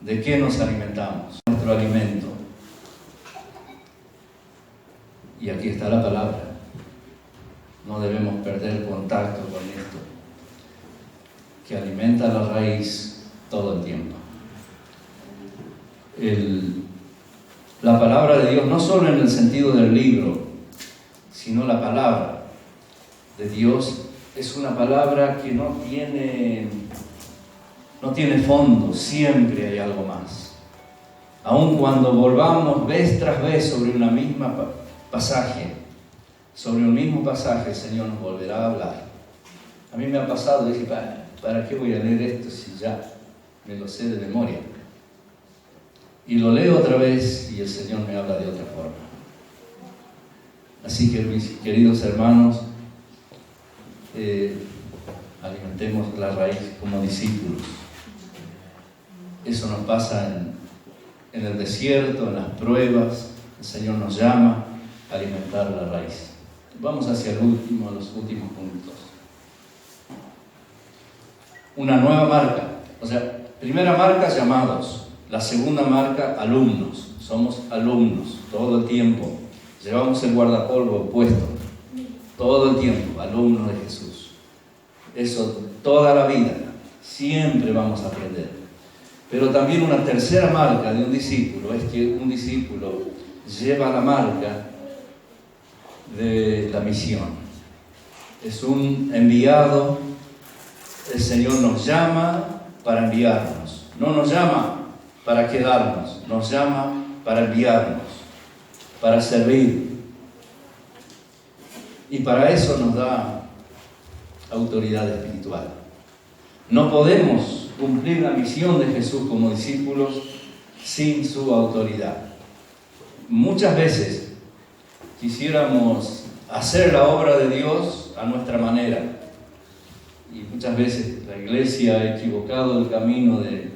de qué nos alimentamos, nuestro alimento. Y aquí está la palabra. No debemos perder contacto con esto, que alimenta la raíz todo el tiempo. La palabra de Dios, no solo en el sentido del libro, sino la palabra de Dios es una palabra que no tiene fondo, siempre hay algo más. Aun cuando volvamos vez tras vez sobre una misma pasaje, sobre un mismo pasaje, el Señor nos volverá a hablar. A mí me ha pasado, dije, ¿para qué voy a leer esto si ya me lo sé de memoria? Y lo leo otra vez y el Señor me habla de otra forma. Así que, mis queridos hermanos, alimentemos la raíz como discípulos. Eso nos pasa en el desierto, en las pruebas. El Señor nos llama a alimentar la raíz. Vamos hacia los últimos puntos. Una nueva marca. O sea, primera marca, llamados. La segunda marca, alumnos. Somos alumnos todo el tiempo. Llevamos el guardapolvo puesto todo el tiempo, alumnos de Jesús. Eso toda la vida. Siempre vamos a aprender. Pero también una tercera marca de un discípulo es que un discípulo lleva la marca de la misión. Es un enviado. El Señor nos llama para enviarnos. No nos llama para quedarnos, nos llama para enviarnos, para servir. Y para eso nos da autoridad espiritual. No podemos cumplir la misión de Jesús como discípulos sin su autoridad. Muchas veces quisiéramos hacer la obra de Dios a nuestra manera. Y muchas veces la iglesia ha equivocado el camino de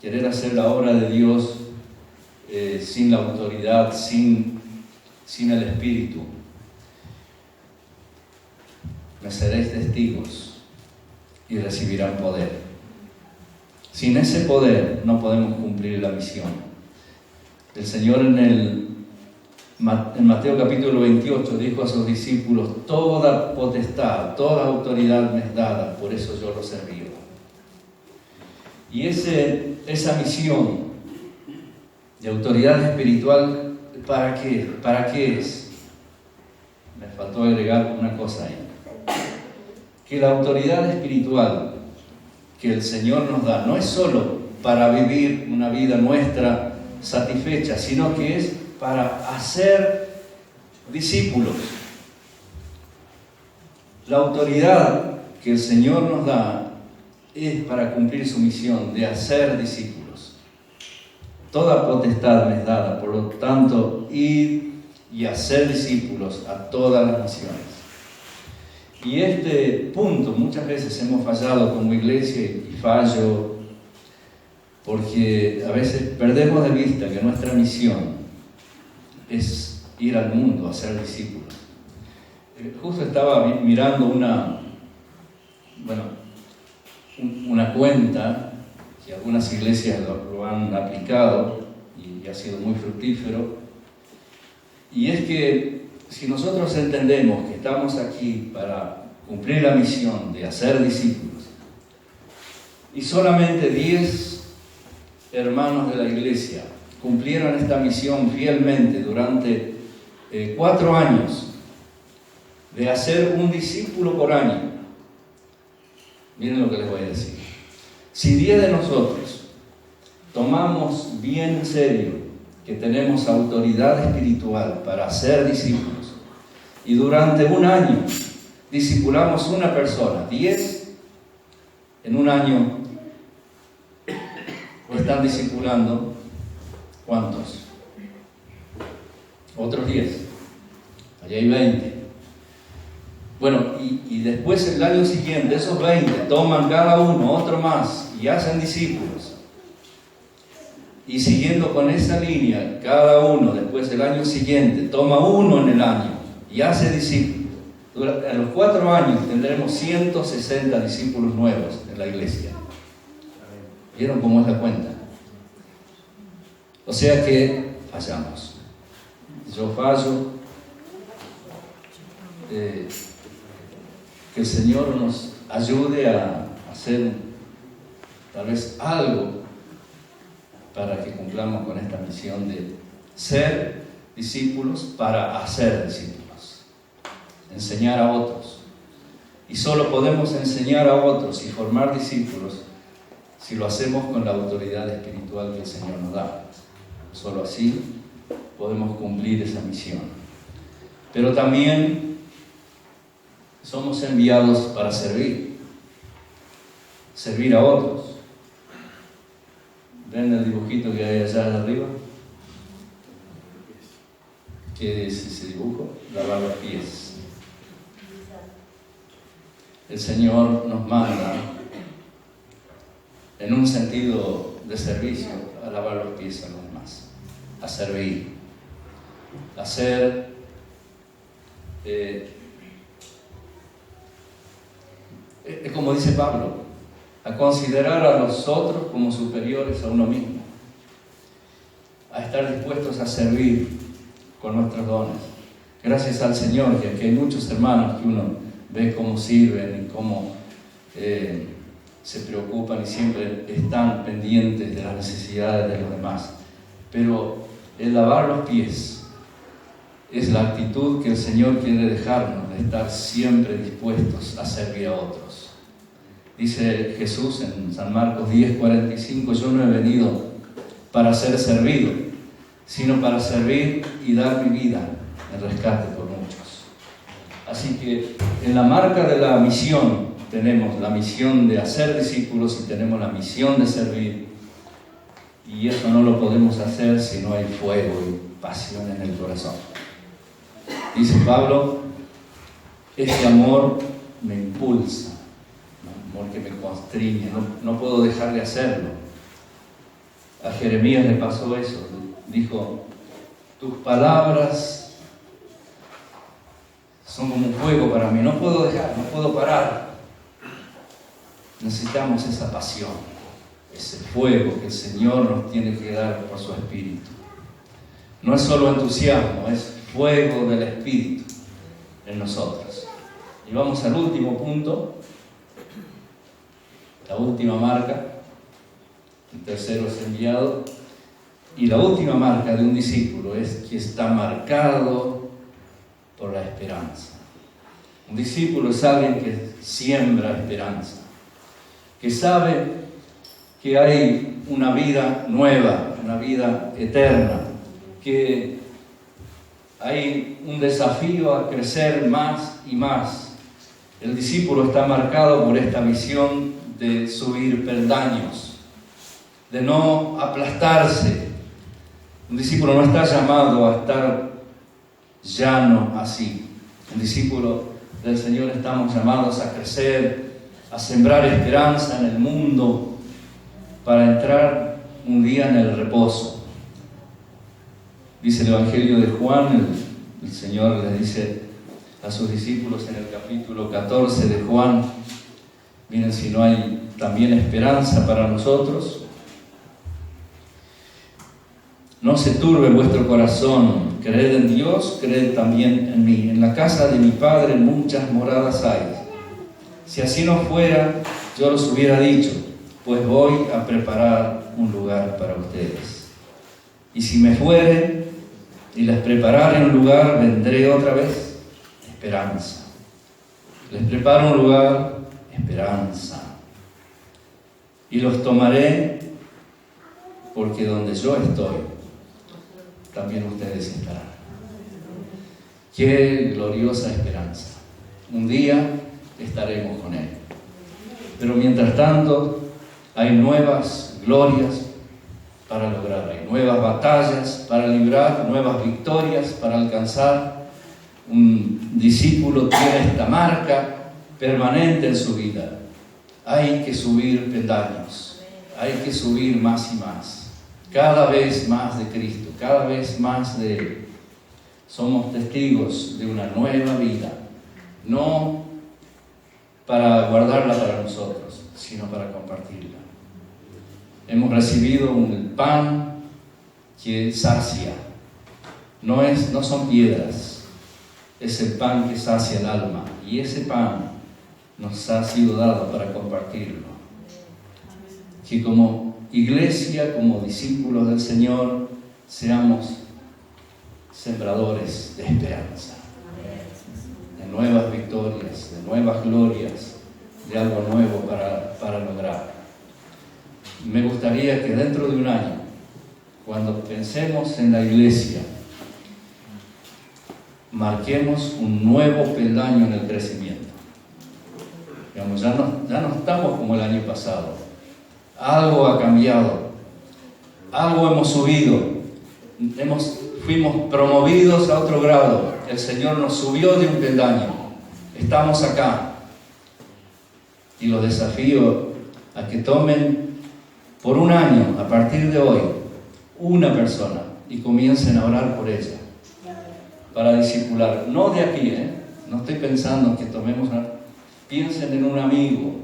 querer hacer la obra de Dios sin la autoridad, sin el Espíritu. Me seréis testigos y recibirán poder. Sin ese poder no podemos cumplir la misión. El Señor en Mateo capítulo 28 dijo a sus discípulos: toda potestad, toda autoridad me es dada, por eso yo los serví. Y esa misión de autoridad espiritual, ¿para qué? ¿Para qué es? Me faltó agregar una cosa ahí. Que la autoridad espiritual que el Señor nos da no es solo para vivir una vida nuestra satisfecha, sino que es para hacer discípulos. La autoridad que el Señor nos da es para cumplir su misión de hacer discípulos. Toda potestad me es dada, por lo tanto, ir y hacer discípulos a todas las naciones. Y este punto muchas veces hemos fallado como iglesia, y fallo porque a veces perdemos de vista que nuestra misión es ir al mundo a ser discípulos. Justo estaba mirando una cuenta que algunas iglesias lo han aplicado y ha sido muy fructífero, y es que si nosotros entendemos que estamos aquí para cumplir la misión de hacer discípulos y solamente 10 hermanos de la iglesia cumplieron esta misión fielmente durante 4 años, de hacer un discípulo por año, miren lo que les voy a decir. Si 10 de nosotros tomamos bien en serio que tenemos autoridad espiritual para hacer discípulos y durante un año discipulamos una persona, 10 en un año, o están discipulando, ¿cuántos? Otros 10. Allá hay 20. Bueno, y después el año siguiente, esos 20 toman cada uno otro más y hacen discípulos. Y siguiendo con esa línea, cada uno después del año siguiente toma uno en el año y hace discípulos. En los 4 años tendremos 160 discípulos nuevos en la iglesia. ¿Vieron cómo es la cuenta? O sea que fallamos. Yo fallo. Que el Señor nos ayude a hacer tal vez algo para que cumplamos con esta misión de ser discípulos para hacer discípulos, enseñar a otros. Y solo podemos enseñar a otros y formar discípulos si lo hacemos con la autoridad espiritual que el Señor nos da. Solo así podemos cumplir esa misión. Pero también somos enviados para servir a otros. ¿Ven el dibujito que hay allá arriba? ¿Qué es ese dibujo? Lavar los pies. El Señor nos manda, en un sentido de servicio, a lavar los pies a los demás, a servir, a ser como dice Pablo, a considerar a los otros como superiores a uno mismo, a estar dispuestos a servir con nuestros dones. Gracias al Señor, que aquí hay muchos hermanos que uno ve cómo sirven y cómo se preocupan y siempre están pendientes de las necesidades de los demás. Pero el lavar los pies es la actitud que el Señor quiere dejarnos, de estar siempre dispuestos a servir a otros. Dice Jesús en San Marcos 10:45, yo no he venido para ser servido, sino para servir y dar mi vida en rescate por muchos. Así que en la marca de la misión tenemos la misión de hacer discípulos y tenemos la misión de servir. Y eso no lo podemos hacer si no hay fuego y pasión en el corazón. Dice Pablo, este amor me impulsa, un amor que me constriñe, no puedo dejar de hacerlo. A Jeremías le pasó eso, dijo, tus palabras son como un fuego para mí, no puedo dejar, no puedo parar. Necesitamos esa pasión, ese fuego que el Señor nos tiene que dar por su Espíritu. No es solo entusiasmo, es fuego del Espíritu en nosotros. Y vamos al último punto, la última marca. El tercero es enviado. Y la última marca de un discípulo es que está marcado por la esperanza. Un discípulo es alguien que siembra esperanza, que sabe que hay una vida nueva, una vida eterna, que hay un desafío a crecer más y más. El discípulo está marcado por esta misión de subir peldaños, de no aplastarse. Un discípulo no está llamado a estar llano así. Un discípulo del Señor estamos llamados a crecer, a sembrar esperanza en el mundo para entrar un día en el reposo. Dice el Evangelio de Juan, el Señor le dice a sus discípulos en el capítulo 14 de Juan, miren si no hay también esperanza para nosotros. No se turbe vuestro corazón, creed en Dios, creed también en mí. En la casa de mi Padre muchas moradas hay. Si así no fuera, yo los hubiera dicho, pues voy a preparar un lugar para ustedes. Y si me fuere y les preparare un lugar, vendré otra vez. Esperanza. Les preparo un lugar, esperanza. Y los tomaré, porque donde yo estoy, también ustedes estarán. Qué gloriosa esperanza. Un día estaremos con Él. Pero mientras tanto, hay nuevas glorias para lograr, hay nuevas batallas para librar, nuevas victorias para alcanzar. Un discípulo tiene esta marca permanente en su vida. Hay que subir peldaños, hay que subir más y más, cada vez más de Cristo, cada vez más de Él. Somos testigos de una nueva vida, no para guardarla para nosotros, sino para compartirla. Hemos recibido un pan que sacia, no son piedras, es el pan que sacia el alma, y ese pan nos ha sido dado para compartirlo. Que como iglesia, como discípulos del Señor, seamos sembradores de esperanza, de nuevas victorias, de nuevas glorias, de algo nuevo para lograr. Me gustaría que dentro de un año, cuando pensemos en la iglesia, marquemos un nuevo peldaño en el crecimiento. Digamos, ya no estamos como el año pasado. Algo ha cambiado, algo hemos subido, fuimos promovidos a otro grado. El Señor nos subió de un peldaño. Estamos acá. Y los desafío a que tomen por un año, a partir de hoy, una persona y comiencen a orar por ella para discipular. No de aquí, no estoy pensando que tomemos piensen en un amigo,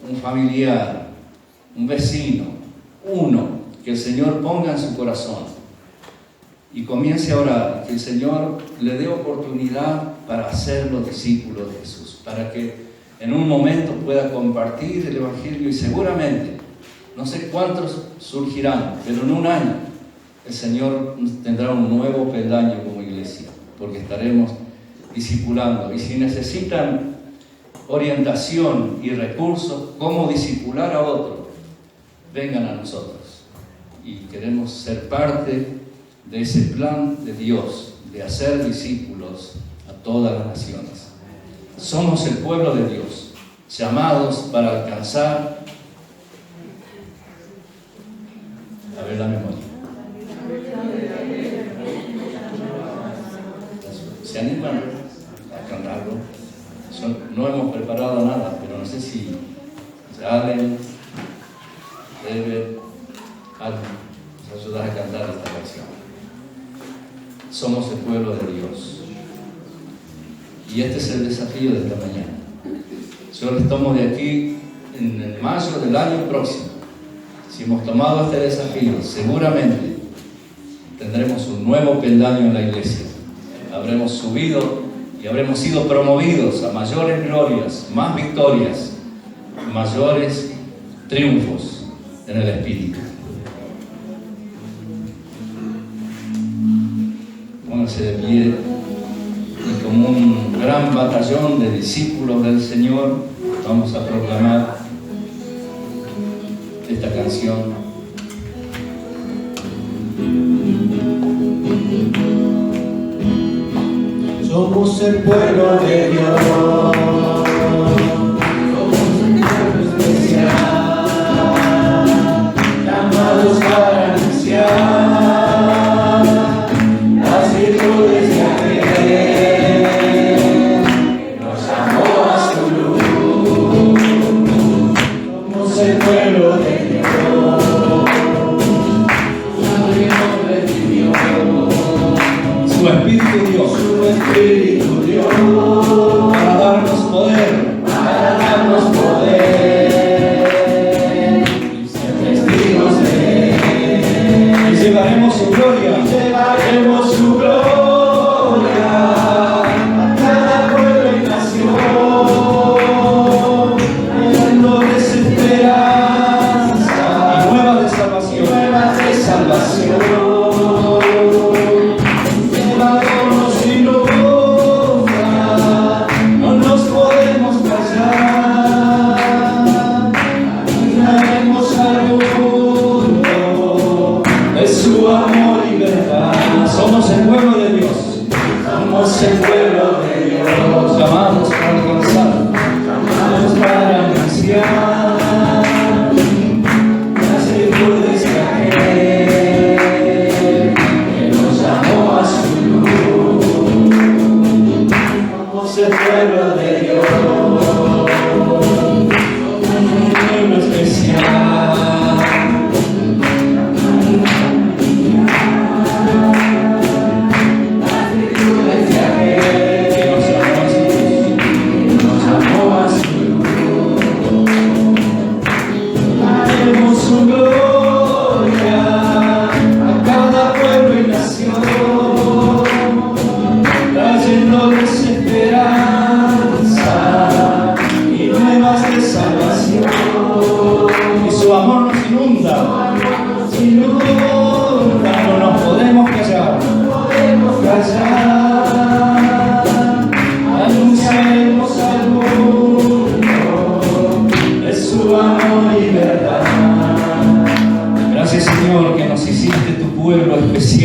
un familiar, un vecino, uno que el Señor ponga en su corazón y comience a orar, que el Señor le dé oportunidad para hacerlo discípulo de Jesús, para que en un momento pueda compartir el Evangelio y seguramente, no sé cuántos surgirán, pero en un año el Señor tendrá un nuevo peldaño como iglesia, porque estaremos discipulando. Y si necesitan orientación y recursos, cómo discipular a otro, vengan a nosotros. Y queremos ser parte de ese plan de Dios, de hacer discípulos a todas las naciones. Somos el pueblo de Dios, llamados para alcanzar, a ver la memoria. ¿Se animan a cantarlo? No hemos preparado nada, pero no sé si Allen, David, nos ayudas a cantar esta canción. Somos el pueblo de Dios. Y este es el desafío de esta mañana. Yo les tomo de aquí en el mayo del año próximo. Si hemos tomado este desafío, seguramente tendremos un nuevo peldaño en la iglesia. Habremos subido y habremos sido promovidos a mayores glorias, más victorias, mayores triunfos en el Espíritu. Pónganse de pie y como un gran batallón de discípulos del Señor vamos a proclamar esta canción. Somos el pueblo de Dios, somos un pueblo especial, llamados para anunciar las virtudes de aquel que nos llamó a su luz. Somos el pueblo de Dios, su Espíritu Dios, para darnos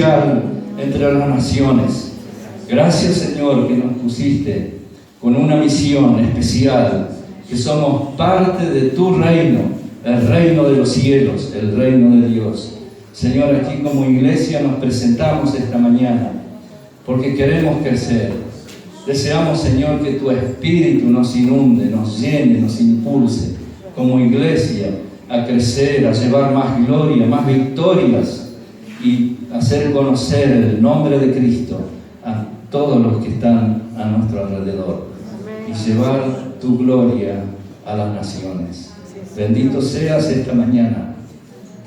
especial entre las naciones. Gracias, Señor, que nos pusiste con una misión especial, que somos parte de tu reino, el reino de los cielos, el reino de Dios. Señor, aquí como iglesia nos presentamos esta mañana porque queremos crecer. Deseamos, Señor, que tu Espíritu nos inunde, nos llene, nos impulse como iglesia a crecer, a llevar más gloria, más victorias y hacer conocer el nombre de Cristo a todos los que están a nuestro alrededor y llevar tu gloria a las naciones. Bendito seas esta mañana.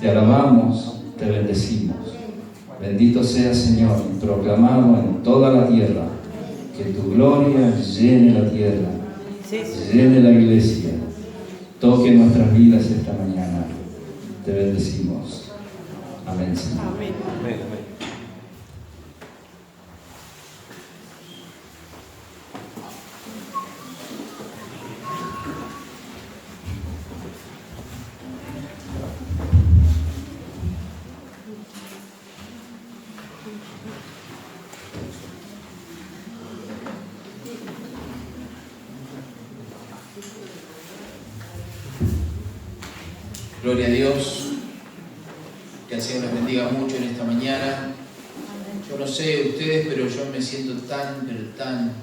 Te alabamos, te bendecimos. Bendito seas, Señor, y proclamado en toda la tierra, que tu gloria llene la tierra, llene la iglesia, toque nuestras vidas esta mañana. Te bendecimos. Amén, Señor. Amén. Amén, amén. Gloria a Dios, que el Señor les bendiga mucho en esta mañana. Yo no sé ustedes, pero yo me siento tan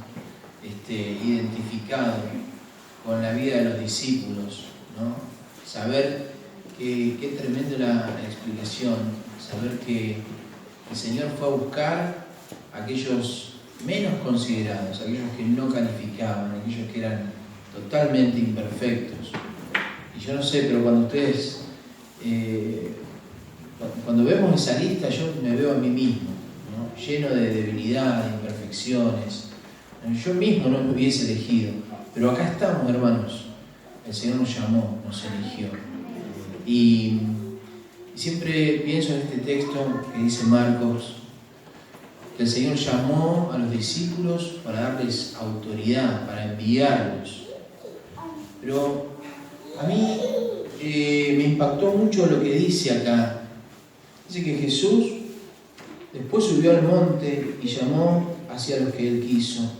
identificado con la vida de los discípulos, ¿no? Saber qué tremenda la explicación, saber que el Señor fue a buscar a aquellos menos considerados, aquellos que no calificaban, aquellos que eran totalmente imperfectos. Y yo no sé, pero cuando ustedes, cuando vemos esa lista, yo me veo a mí mismo, ¿no? Lleno de debilidad, de imperfecciones. Yo mismo no me hubiese elegido, pero acá estamos, hermanos. El Señor nos llamó, nos eligió. Y siempre pienso en este texto que dice Marcos, que el Señor llamó a los discípulos para darles autoridad, para enviarlos. Pero a mí me impactó mucho lo que dice acá. Dice que Jesús después subió al monte y llamó hacia los que Él quiso.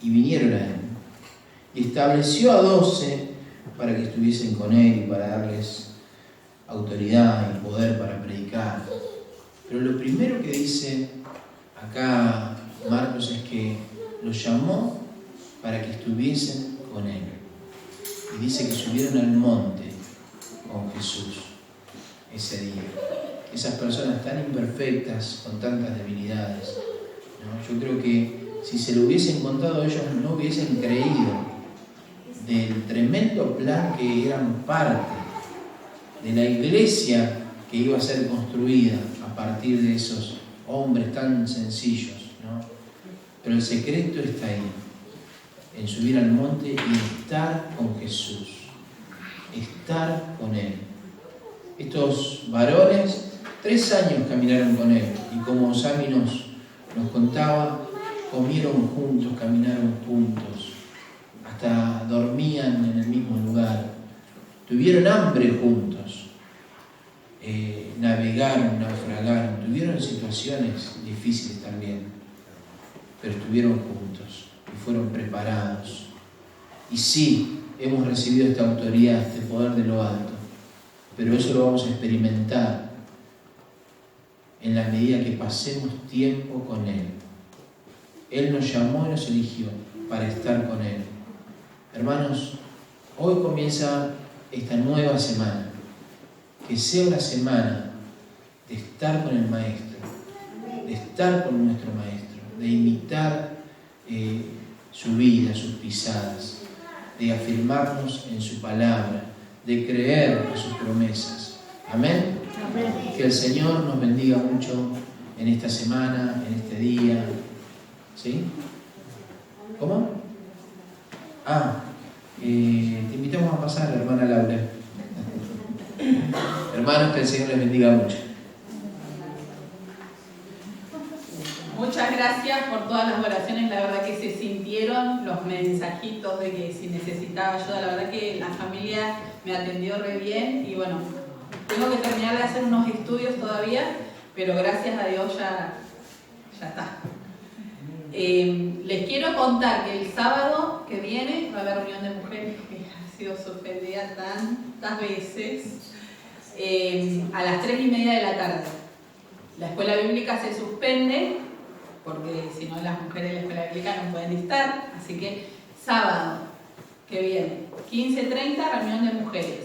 Y vinieron a Él. Y estableció a 12 para que estuviesen con Él y para darles autoridad y poder para predicar. Pero lo primero que dice acá Marcos es que los llamó para que estuviesen con Él. Y dice que subieron al monte con Jesús ese día. Esas personas tan imperfectas, con tantas debilidades, ¿no? Yo creo que si se lo hubiesen contado, ellos no hubiesen creído del tremendo plan que eran parte de la iglesia que iba a ser construida a partir de esos hombres tan sencillos, ¿no? Pero el secreto está ahí, en subir al monte y estar con Jesús, estar con Él. Estos varones 3 años caminaron con Él y como Sami nos contaba, comieron juntos, caminaron juntos, hasta dormían en el mismo lugar, tuvieron hambre juntos, navegaron, naufragaron, tuvieron situaciones difíciles también, pero estuvieron juntos y fueron preparados. Y sí, hemos recibido esta autoridad, este poder de lo alto, pero eso lo vamos a experimentar en la medida que pasemos tiempo con Él. Él nos llamó y nos eligió para estar con Él. Hermanos, hoy comienza esta nueva semana. Que sea una semana de estar con el Maestro, de estar con nuestro Maestro, de imitar su vida, sus pisadas, de afirmarnos en su palabra, de creer a sus promesas. Amén. Amén. Que el Señor nos bendiga mucho en esta semana, en este día. ¿Sí? ¿Cómo? Te invitamos a pasar, hermana Laura. Hermanos, que el Señor les bendiga mucho. Muchas gracias por todas las oraciones, la verdad que se sintieron los mensajitos de que si necesitaba ayuda, la verdad que la familia me atendió re bien y bueno, tengo que terminar de hacer unos estudios todavía, pero gracias a Dios ya está. Les quiero contar que el sábado que viene va a haber reunión de mujeres, que ha sido suspendida tantas veces, a las 3:30 de la tarde. La escuela bíblica se suspende, porque si no las mujeres de la escuela bíblica no pueden estar, así que sábado que viene, 15:30, reunión de mujeres.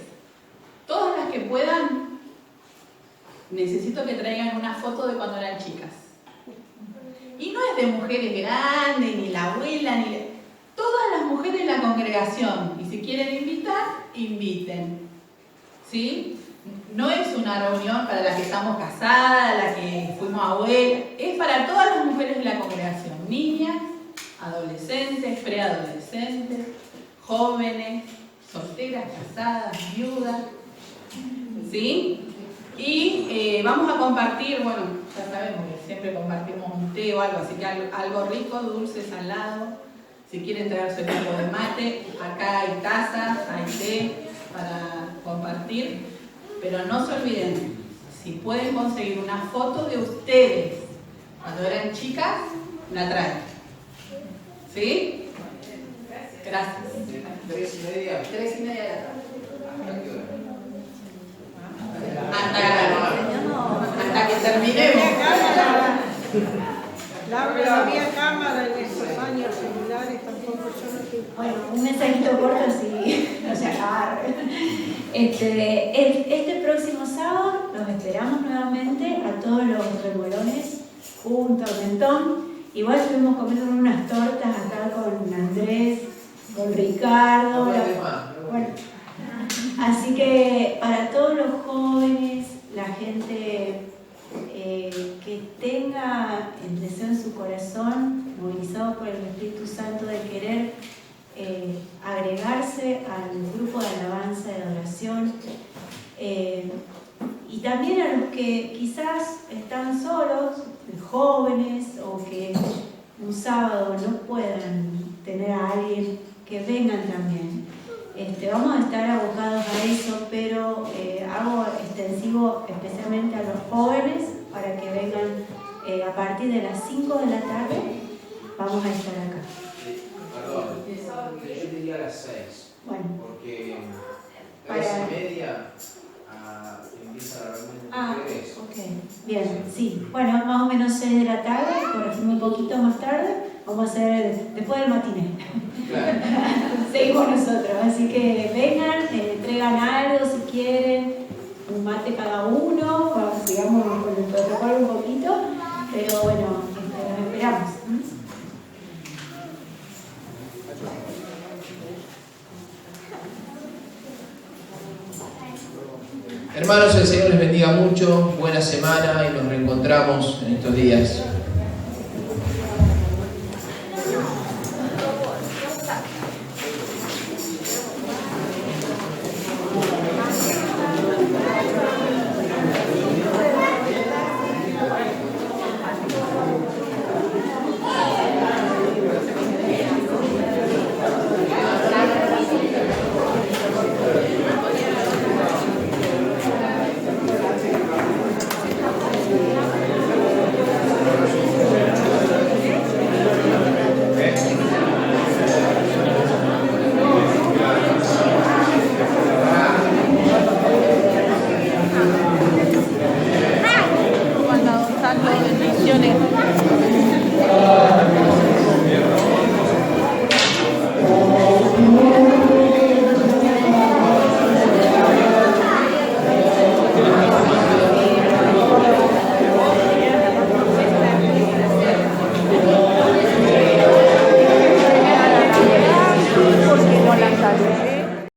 Todas las que puedan, necesito que traigan una foto de cuando eran chicas. Y no es de mujeres grandes, ni la abuela, todas las mujeres de la congregación. Y si quieren invitar, inviten. ¿Sí? No es una reunión para las que estamos casadas, las que fuimos abuelas. Es para todas las mujeres de la congregación. Niñas, adolescentes, preadolescentes, jóvenes, solteras, casadas, viudas. ¿Sí? Y vamos a compartir, bueno, ya sabemos que siempre compartimos un té o algo, así que algo rico, dulce, salado. Si quieren traerse un poco de mate, acá hay tazas, hay té para compartir. Pero no se olviden, si pueden conseguir una foto de ustedes cuando eran chicas, la traen. ¿Sí? Gracias. 3:30. 3:30 de la tarde. Hasta que terminemos. Laura, no había cámara en esos años celulares, tampoco yo no tengo. Bueno, un mensajito corto así no se acaba. Este próximo sábado los esperamos nuevamente a todos los remolones, un tormentón. Igual estuvimos comiendo unas tortas acá con Andrés, con Ricardo. Bueno, así que para todos los jóvenes, la gente que tenga el deseo en su corazón, movilizado por el Espíritu Santo de querer agregarse al grupo de alabanza, de adoración, y también a los que quizás están solos, jóvenes, o que un sábado no puedan tener a alguien, que vengan también. Vamos a estar abocados a eso, pero hago extensivo especialmente a los jóvenes para que vengan a partir de las 5 de la tarde. Vamos a estar acá. Perdón, yo diría a las 6. Bueno. Porque Para... 3:30 empieza la reunión de mujeres. Ok, bien, sí. Bueno, más o menos 6 de la tarde, corregimos un poquito más tarde. Vamos a hacer después del matiné. Claro. Seguimos nosotros, así que vengan, traigan algo si quieren, un mate cada uno, sigamos con el protocolo un poquito, pero bueno, nos esperamos. Hermanos, el Señor les bendiga mucho, buena semana y nos reencontramos en estos días.